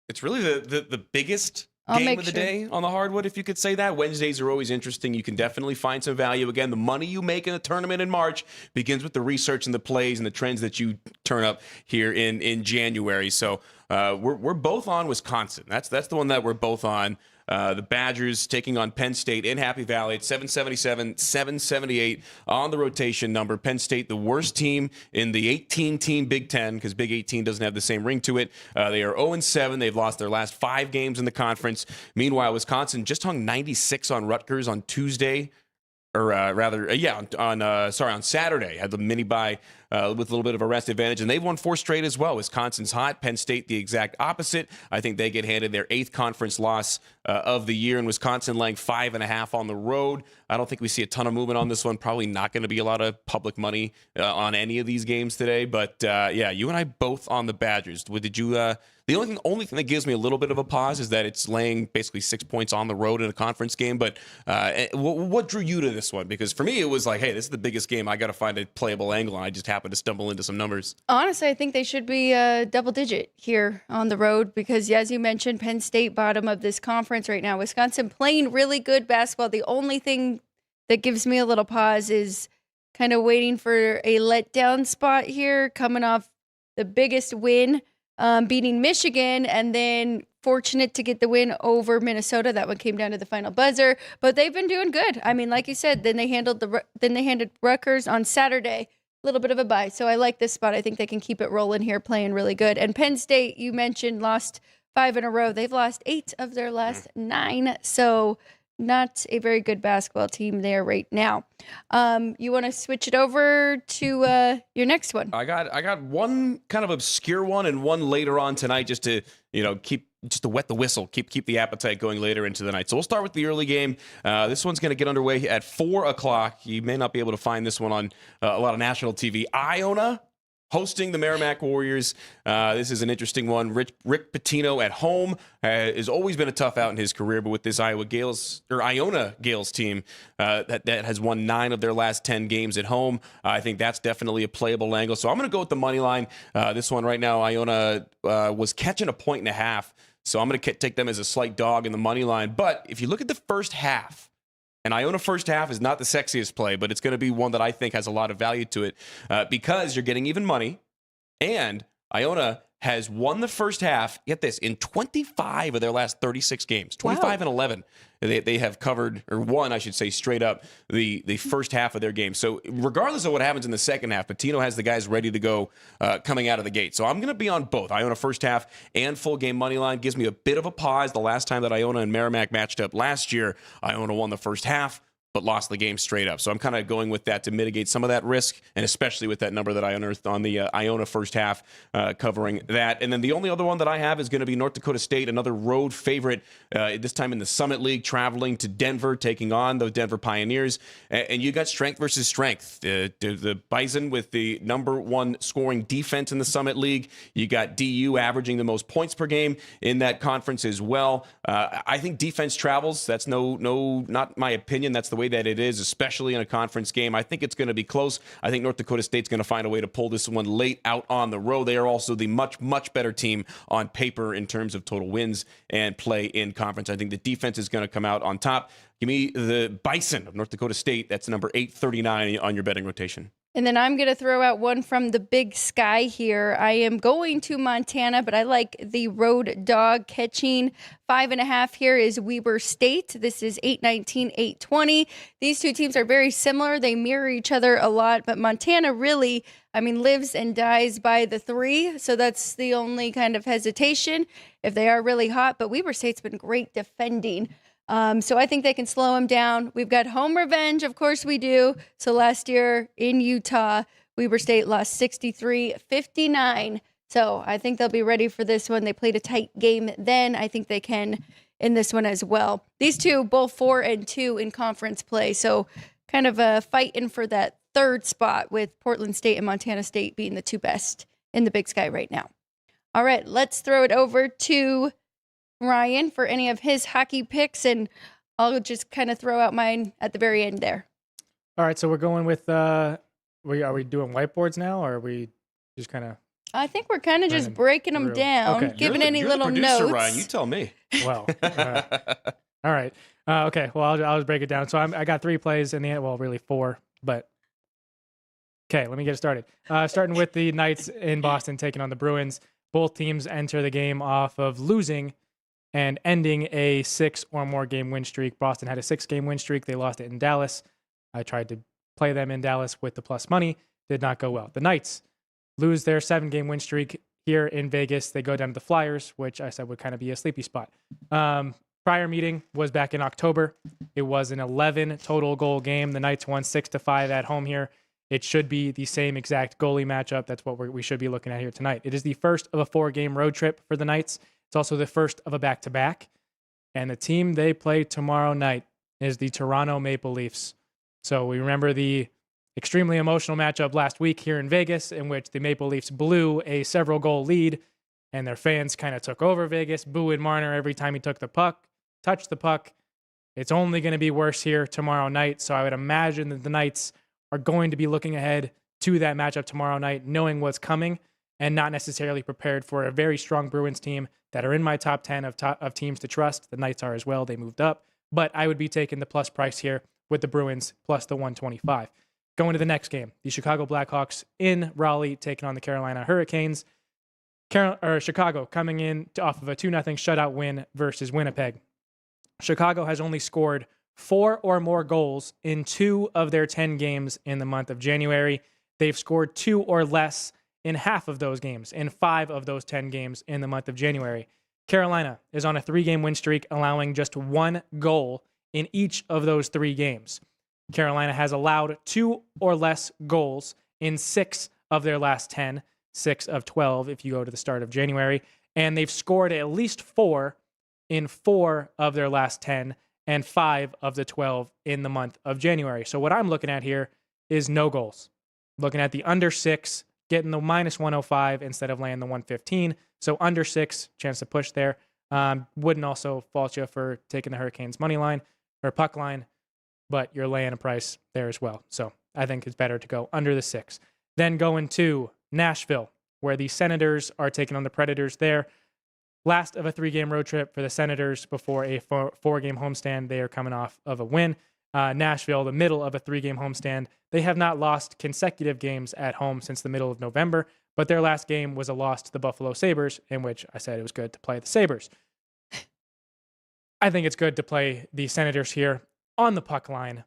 It's really the biggest I'll game make of the sure. day on the hardwood, if you could say that. Wednesdays are always interesting. You can definitely find some value. Again, the money you make in a tournament in March begins with the research and the plays and the trends that you turn up here in January. So we're both on Wisconsin. That's the one that we're both on. The Badgers taking on Penn State in Happy Valley at 777, 778 on the rotation number. Penn State, the worst team in the 18-team Big Ten, because Big 18 doesn't have the same ring to it. They are 0-7. They've lost their last 5 games in the conference. Meanwhile, Wisconsin just hung 96 on Rutgers on Tuesday. Or on Saturday, had the mini bye with a little bit of a rest advantage, and they've won 4 straight as well. Wisconsin's hot. Penn State the exact opposite. I think they get handed their 8th conference loss of the year, and Wisconsin laying 5.5 on the road. I don't think we see a ton of movement on this one. Probably not going to be a lot of public money on any of these games today. But yeah, you and I both on the Badgers. Did you? The only thing that gives me a little bit of a pause is that it's laying basically 6 points on the road in a conference game. But what drew you to this one? Because for me, it was like, hey, this is the biggest game. I got to find a playable angle, and I just happened to stumble into some numbers. Honestly, I think they should be double digit here on the road because, as you mentioned, Penn State bottom of this conference right now. Wisconsin playing really good basketball. The only thing that gives me a little pause is kind of waiting for a letdown spot here, coming off the biggest win, beating Michigan, and then fortunate to get the win over Minnesota. That one came down to the final buzzer, but they've been doing good. I mean, like you said, then they handed Rutgers on Saturday. A little bit of a bye, so I like this spot. I think they can keep it rolling here, playing really good. And Penn State, you mentioned, lost 5 in a row. They've lost 8 of their last 9, so not a very good basketball team there right now. You want to switch it over to your next one? I got one kind of obscure one and one later on tonight, just to wet the whistle, keep the appetite going later into the night. So we'll start with the early game. This one's going to get underway at 4:00. You may not be able to find this one on a lot of national TV. Iona hosting the Merrimack Warriors. This is an interesting one. Rick Pitino at home has always been a tough out in his career, but with this Iona Gales team that has won 9 of their last 10 games at home, I think that's definitely a playable angle. So I'm going to go with the money line. This one right now, Iona was catching 1.5, so I'm going to take them as a slight dog in the money line. But if you look at the first half, and Iona first half is not the sexiest play, but it's going to be one that I think has a lot of value to it because you're getting even money, and Iona has won the first half, get this, in 25 of their last 36 games. 25 and 11. They have covered, or won, I should say, straight up the first half of their game. So regardless of what happens in the second half, Pitino has the guys ready to go coming out of the gate. So I'm going to be on both. Iona first half and full game money line gives me a bit of a pause. The last time that Iona and Merrimack matched up last year, Iona won the first half, but lost the game straight up. So I'm kind of going with that to mitigate some of that risk, and especially with that number that I unearthed on the Iona first half covering that. And then the only other one that I have is going to be North Dakota State, another road favorite, this time in the Summit League, traveling to Denver, taking on the Denver Pioneers. And you got strength versus strength. The Bison with the number 1 scoring defense in the Summit League. You got DU averaging the most points per game in that conference as well. I think defense travels. That's not my opinion. That's the way that it is, especially in a conference game. I think it's going to be close. I think North Dakota State's going to find a way to pull this one late out on the road. They are also the much, much better team on paper in terms of total wins and play in conference. I think the defense is going to come out on top. Give me the Bison of North Dakota State. That's number 839 on your betting rotation. And then I'm going to throw out one from the Big Sky here. I am going to Montana, but I like the road dog catching 5.5 here is Weber State. This is 819, 820. These two teams are very similar. They mirror each other a lot, but Montana really, lives and dies by the 3. So that's the only kind of hesitation if they are really hot. But Weber State's been great defending. So I think they can slow them down. We've got home revenge. Of course we do. So last year in Utah, Weber State lost 63-59. So I think they'll be ready for this one. They played a tight game then. I think they can in this one as well. These two, both 4-2 in conference play. So kind of fighting for that 3rd spot with Portland State and Montana State being the 2 best in the Big Sky right now. All right, let's throw it over to Ryan for any of his hockey picks, and I'll just kind of throw out mine at the very end there. All right, so we're going with, are we doing whiteboards now, or are we just kind of? I think we're kind of just breaking them down, okay. Giving any you're little the producer, notes. Ryan, you tell me. Well, all right. Okay, well, I'll just break it down. So I got 3 plays in the end, well, really 4, but okay, let me get started. Starting with the Knights in Boston taking on the Bruins. Both teams enter the game off of losing and ending a 6 or more game win streak. Boston had a 6-game win streak. They lost it in Dallas. I tried to play them in Dallas with the plus money. Did not go well. The Knights lose their 7-game win streak here in Vegas. They go down to the Flyers, which I said would kind of be a sleepy spot. Prior meeting was back in October. It was an 11 total goal game. The Knights won 6-5 at home here it should be the same exact goalie matchup. That's what we should be looking at here tonight. It is the first of a 4-game road trip for the Knights. It's also the first of a back-to-back. And the team they play tomorrow night is the Toronto Maple Leafs. So we remember the extremely emotional matchup last week here in Vegas, in which the Maple Leafs blew a several-goal lead, and their fans kind of took over Vegas, booing Marner every time he touched the puck. It's only going to be worse here tomorrow night, so I would imagine that the Knights are going to be looking ahead to that matchup tomorrow night, knowing what's coming, and not necessarily prepared for a very strong Bruins team that are in my top 10 of teams to trust. The Knights are as well. They moved up, but I would be taking the plus price here with the Bruins plus the 125. Going to the next game, the Chicago Blackhawks in Raleigh taking on the Carolina Hurricanes. Chicago coming in off of a 2-0 shutout win versus Winnipeg. Chicago has only scored 4 or more goals in 2 of their 10 games in the month of January. They've scored 2 or less in half of those games, in 5 of those 10 games in the month of January. Carolina is on a 3-game win streak, allowing just 1 goal in each of those 3 games. Carolina has allowed 2 or less goals in 6 of their last 10, 6 of 12 if you go to the start of January, and they've scored at least 4 in 4 of their last 10 and 5 of the 12 in the month of January. So what I'm looking at here is no goals. Looking at the under 6, getting the minus 105 instead of laying the 115. So under 6, chance to push there. Wouldn't also fault you for taking the Hurricanes money line or puck line, but you're laying a price there as well. So I think it's better to go under the 6. Then going to Nashville, where the Senators are taking on the Predators there. Last of a 3-game road trip for the Senators before a 4-game homestand. They are coming off of a win. Nashville, the middle of a 3-game homestand. They have not lost consecutive games at home since the middle of November, but their last game was a loss to the Buffalo Sabres, in which I said it was good to play the Sabres. I think it's good to play the Senators here on the puck line,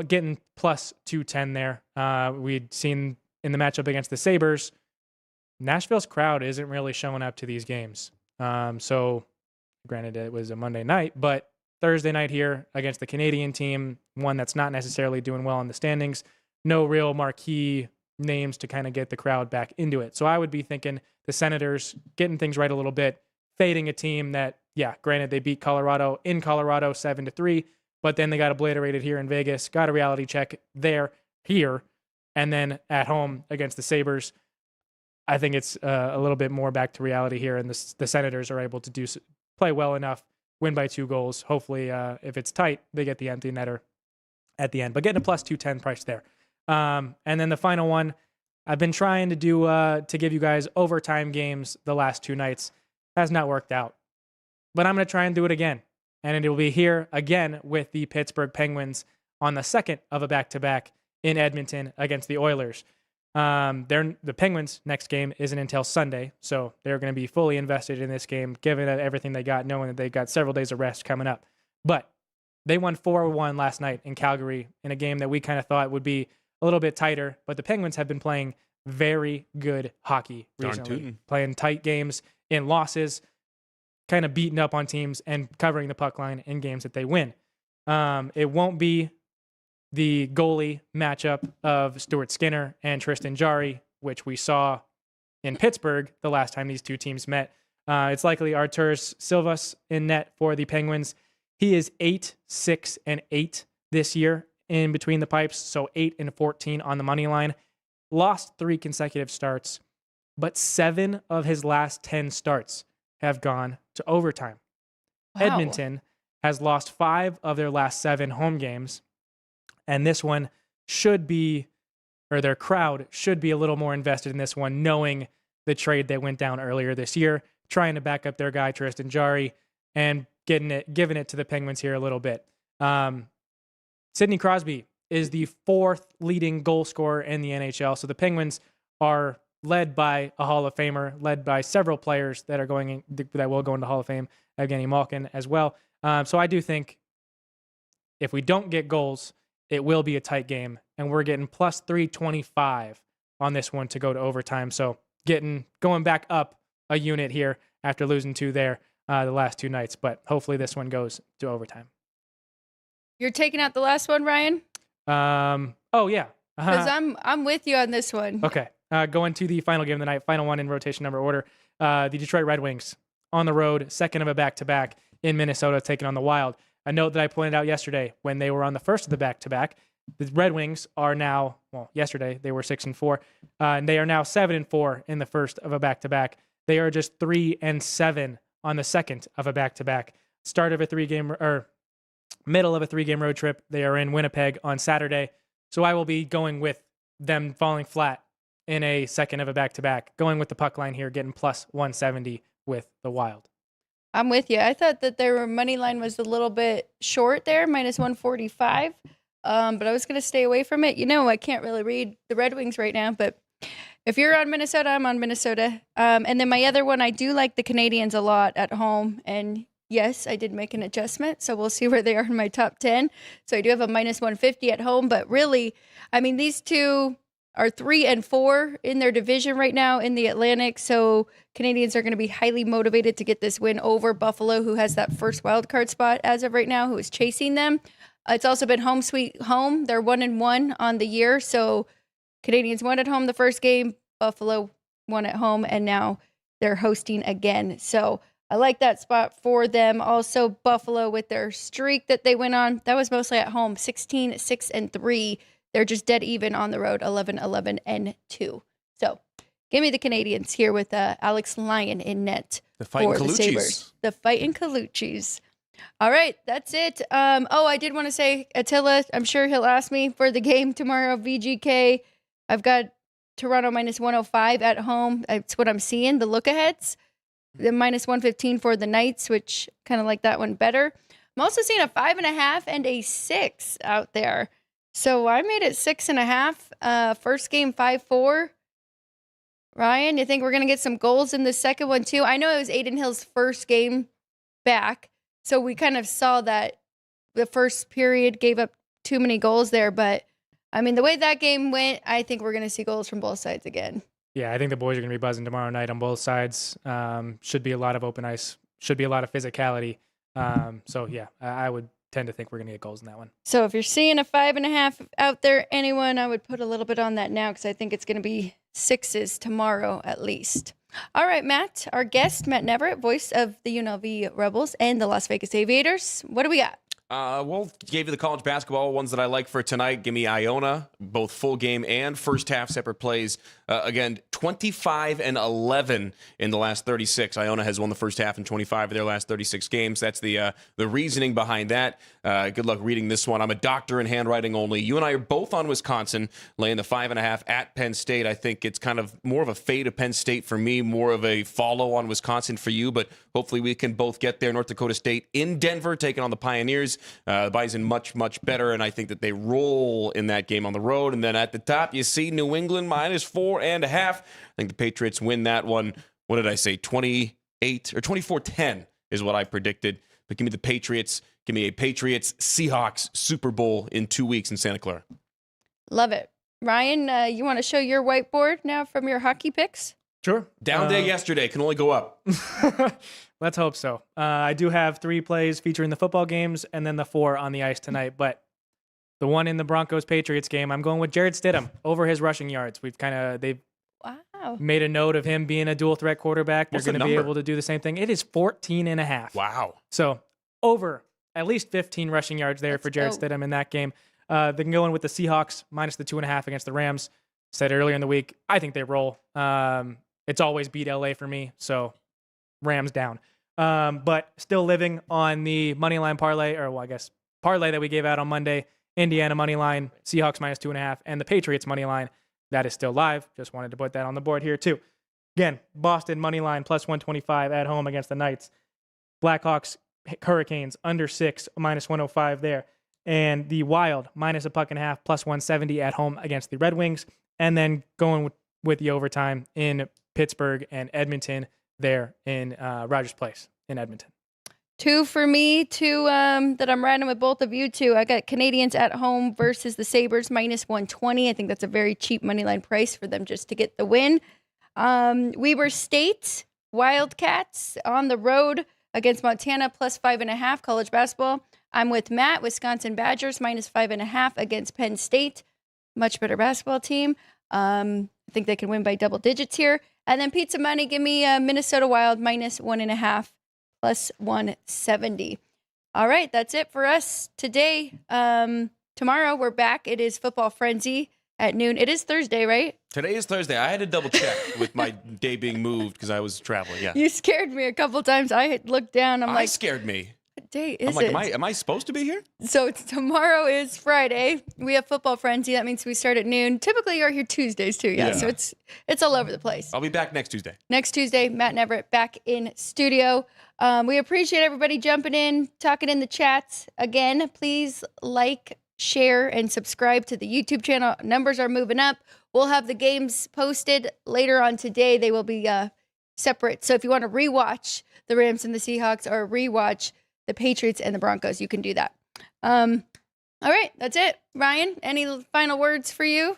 getting plus 210 there. We'd seen in the matchup against the Sabres, Nashville's crowd isn't really showing up to these games. So granted it was a Monday night, but Thursday night here against the Canadian team, one that's not necessarily doing well in the standings, no real marquee names to kind of get the crowd back into it. So I would be thinking the Senators getting things right a little bit, fading a team that, yeah, granted they beat Colorado in Colorado 7-3, but then they got obliterated here in Vegas, got a reality check here, and then at home against the Sabres. I think it's a little bit more back to reality here, and the Senators are able to play well enough, win by 2 goals. Hopefully, if it's tight, they get the empty netter at the end. But getting a plus 210 price there. And then the final one, I've been trying to do to give you guys overtime games the last 2 nights. Has not worked out. But I'm going to try and do it again. And it will be here again with the Pittsburgh Penguins on the second of a back-to-back in Edmonton against the Oilers. The Penguins' next game isn't until Sunday, so they're going to be fully invested in this game, given everything they got, knowing that they've got several days of rest coming up. But they won 4-1 last night in Calgary in a game that we kind of thought would be a little bit tighter, but the Penguins have been playing very good hockey recently, playing tight games in losses, kind of beating up on teams and covering the puck line in games that they win. It won't be the goalie matchup of Stuart Skinner and Tristan Jarry, which we saw in Pittsburgh the last time these two teams met. It's likely Arturas Silvas in net for the Penguins. He is 8-6-8 this year in between the pipes, so 8-14 on the money line. Lost 3 consecutive starts, but 7 of his last 10 starts have gone to overtime. Wow. Edmonton has lost 5 of their last 7 home games, and this one should be, or their crowd should be a little more invested in this one, knowing the trade that went down earlier this year, trying to back up their guy Tristan Jarry and giving it to the Penguins here a little bit. Sidney Crosby is the 4th leading goal scorer in the NHL. So the Penguins are led by a Hall of Famer, led by several players that will go into Hall of Fame, Evgeny Malkin as well. So I do think if we don't get goals, it will be a tight game, and we're getting plus 325 on this one to go to overtime. So going back up a unit here after losing 2 there the last 2 nights, but hopefully this one goes to overtime. You're taking out the last one, Ryan? Oh yeah, Because I'm with you on this one. Okay. Going to the final game of the night, final one in rotation number order. The Detroit Red Wings on the road, second of a back-to-back in Minnesota, taking on the Wild. A note that I pointed out yesterday when they were on the first of the back-to-back, the Red Wings are now, yesterday they were 6-4, and they are now 7-4 in the first of a back-to-back. They are just 3-7 on the second of a back-to-back. Start of a middle of a 3-game road trip. They are in Winnipeg on Saturday. So I will be going with them falling flat in a second of a back-to-back, going with the puck line here, getting plus 170 with the Wild. I'm with you. I thought that their money line was a little bit short there, minus 145. But I was going to stay away from it. I can't really read the Red Wings right now, but if you're on Minnesota, I'm on Minnesota. And then my other one, I do like the Canadians a lot at home. And yes, I did make an adjustment, so we'll see where they are in my top 10. So I do have a minus 150 at home, but really, these two are 3-4 in their division right now in the Atlantic. So Canadians are going to be highly motivated to get this win over Buffalo, who has that first wild card spot as of right now, who is chasing them. It's also been home sweet home. They're 1-1 on the year. So Canadians won at home the first game, Buffalo won at home, and now they're hosting again. So I like that spot for them. Also, Buffalo with their streak that they went on, that was mostly at home, 16-6-3. They're just dead even on the road, 11-11-2. So give me the Canadians here with Alex Lyon in net for the Sabres. The fighting Colucci's. All right, that's it. I did want to say, Attila, I'm sure he'll ask me for the game tomorrow, VGK. I've got Toronto minus 105 at home. That's what I'm seeing, the look-aheads. The minus 115 for the Knights, which kind of like that one better. I'm also seeing a 5.5 and a 6 out there. So I made it 6.5. First game, 5-4. Ryan, you think we're going to get some goals in the second one too? I know it was Aiden Hill's first game back. So we kind of saw that the first period gave up too many goals there. But, the way that game went, I think we're going to see goals from both sides again. Yeah, I think the boys are going to be buzzing tomorrow night on both sides. Should be a lot of open ice. Should be a lot of physicality. I would tend to think we're going to get goals in that one. So if you're seeing a 5.5 out there, anyone, I would put a little bit on that now because I think it's going to be 6s tomorrow at least. All right, Matt, our guest, Matt Neverett, voice of the UNLV Rebels and the Las Vegas Aviators. What do we got? Gave you the college basketball ones that I like for tonight. Give me Iona, both full game and first half separate plays. Again, 25-11 in the last 36. Iona has won the first half in 25 of their last 36 games. That's the reasoning behind that. Good luck reading this one. I'm a doctor in handwriting only. You and I are both on Wisconsin, laying the 5.5 at Penn State. I think it's kind of more of a fade of Penn State for me, more of a follow on Wisconsin for you, but hopefully we can both get there. North Dakota State in Denver, taking on the Pioneers. The Bison much, much better, and I think that they roll in that game on the road. And then at the top, you see New England minus 4.5. I think the Patriots win that one. What did I say? 28 or 24-10 is what I predicted. But give me the Patriots. Give me a Patriots-Seahawks Super Bowl in 2 weeks in Santa Clara. Love it. Ryan, you want to show your whiteboard now from your hockey picks? Sure. Down day yesterday. Can only go up. Let's hope so. I do have 3 plays featuring the football games and then the 4 on the ice tonight. But the one in the Broncos-Patriots game, I'm going with Jared Stidham over his rushing yards. They've made a note of him being a dual threat quarterback. They're going to be able to do the same thing. It is 14.5. Wow. So over at least 15 rushing yards there for Jared Stidham in that game. They can go in with the Seahawks minus the 2.5 against the Rams. Said earlier in the week, I think they roll. It's always beat LA for me, so Rams down. But still living on the money line parlay, parlay that we gave out on Monday. Indiana money line, Seahawks minus 2.5, and the Patriots money line. That is still live. Just wanted to put that on the board here too. Again, Boston money line plus 125 at home against the Knights. Blackhawks, Hurricanes under 6 minus 105 there. And the Wild minus a puck and a half plus 170 at home against the Red Wings. And then going with the overtime in Pittsburgh and Edmonton there in Rogers Place in Edmonton. 2 for me, 2 that I'm riding with both of you two. I got Canadians at home versus the Sabres minus 120. I think that's a very cheap money line price for them just to get the win. Weber State Wildcats on the road against Montana plus 5.5 college basketball. I'm with Matt, Wisconsin Badgers minus 5.5 against Penn State. much better basketball team. I think they can win by double digits here. And then pizza money, give me Minnesota Wild -1.5 plus 170. All right, that's it for us today. Tomorrow we're back. It is Football Frenzy at noon. It is Thursday, right? Today is Thursday. I had to double check with my day being moved because I was traveling. Yeah. You scared me a couple times. I had looked down. I'm like, scared me. what day is I'm like, it? am I supposed to be here? So tomorrow is Friday. We have Football Frenzy. That means we start at noon. Typically, you're here Tuesdays too. Yeah. So it's all over the place. I'll be back next Tuesday. Next Tuesday, Matt and Everett back in studio. We appreciate everybody jumping in, talking in the chats. Again, please like, share, and subscribe to the YouTube channel. Numbers are moving up. We'll have the games posted later on today. They will be separate. So if you want to rewatch the Rams and the Seahawks or rewatch the Patriots and the Broncos, you can do that. All right, that's it. Ryan, any final words for you?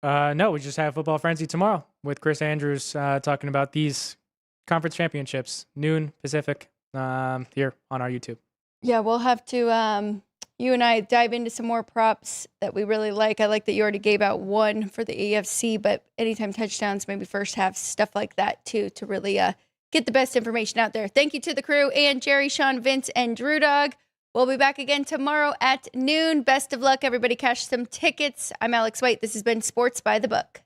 No, we just have Football Frenzy tomorrow with Chris Andrews talking about these conference championships, noon Pacific, here on our YouTube. Yeah, we'll have to, you and I dive into some more props that we really like. I like that you already gave out one for the AFC, but anytime touchdowns, maybe first half, stuff like that too, to really get the best information out there. Thank you to the crew and Jerry, Sean, Vince, and Drew Dog. We'll be back again tomorrow at noon. Best of luck, everybody. Cash some tickets. I'm Alex White. This has been Sports by the Book.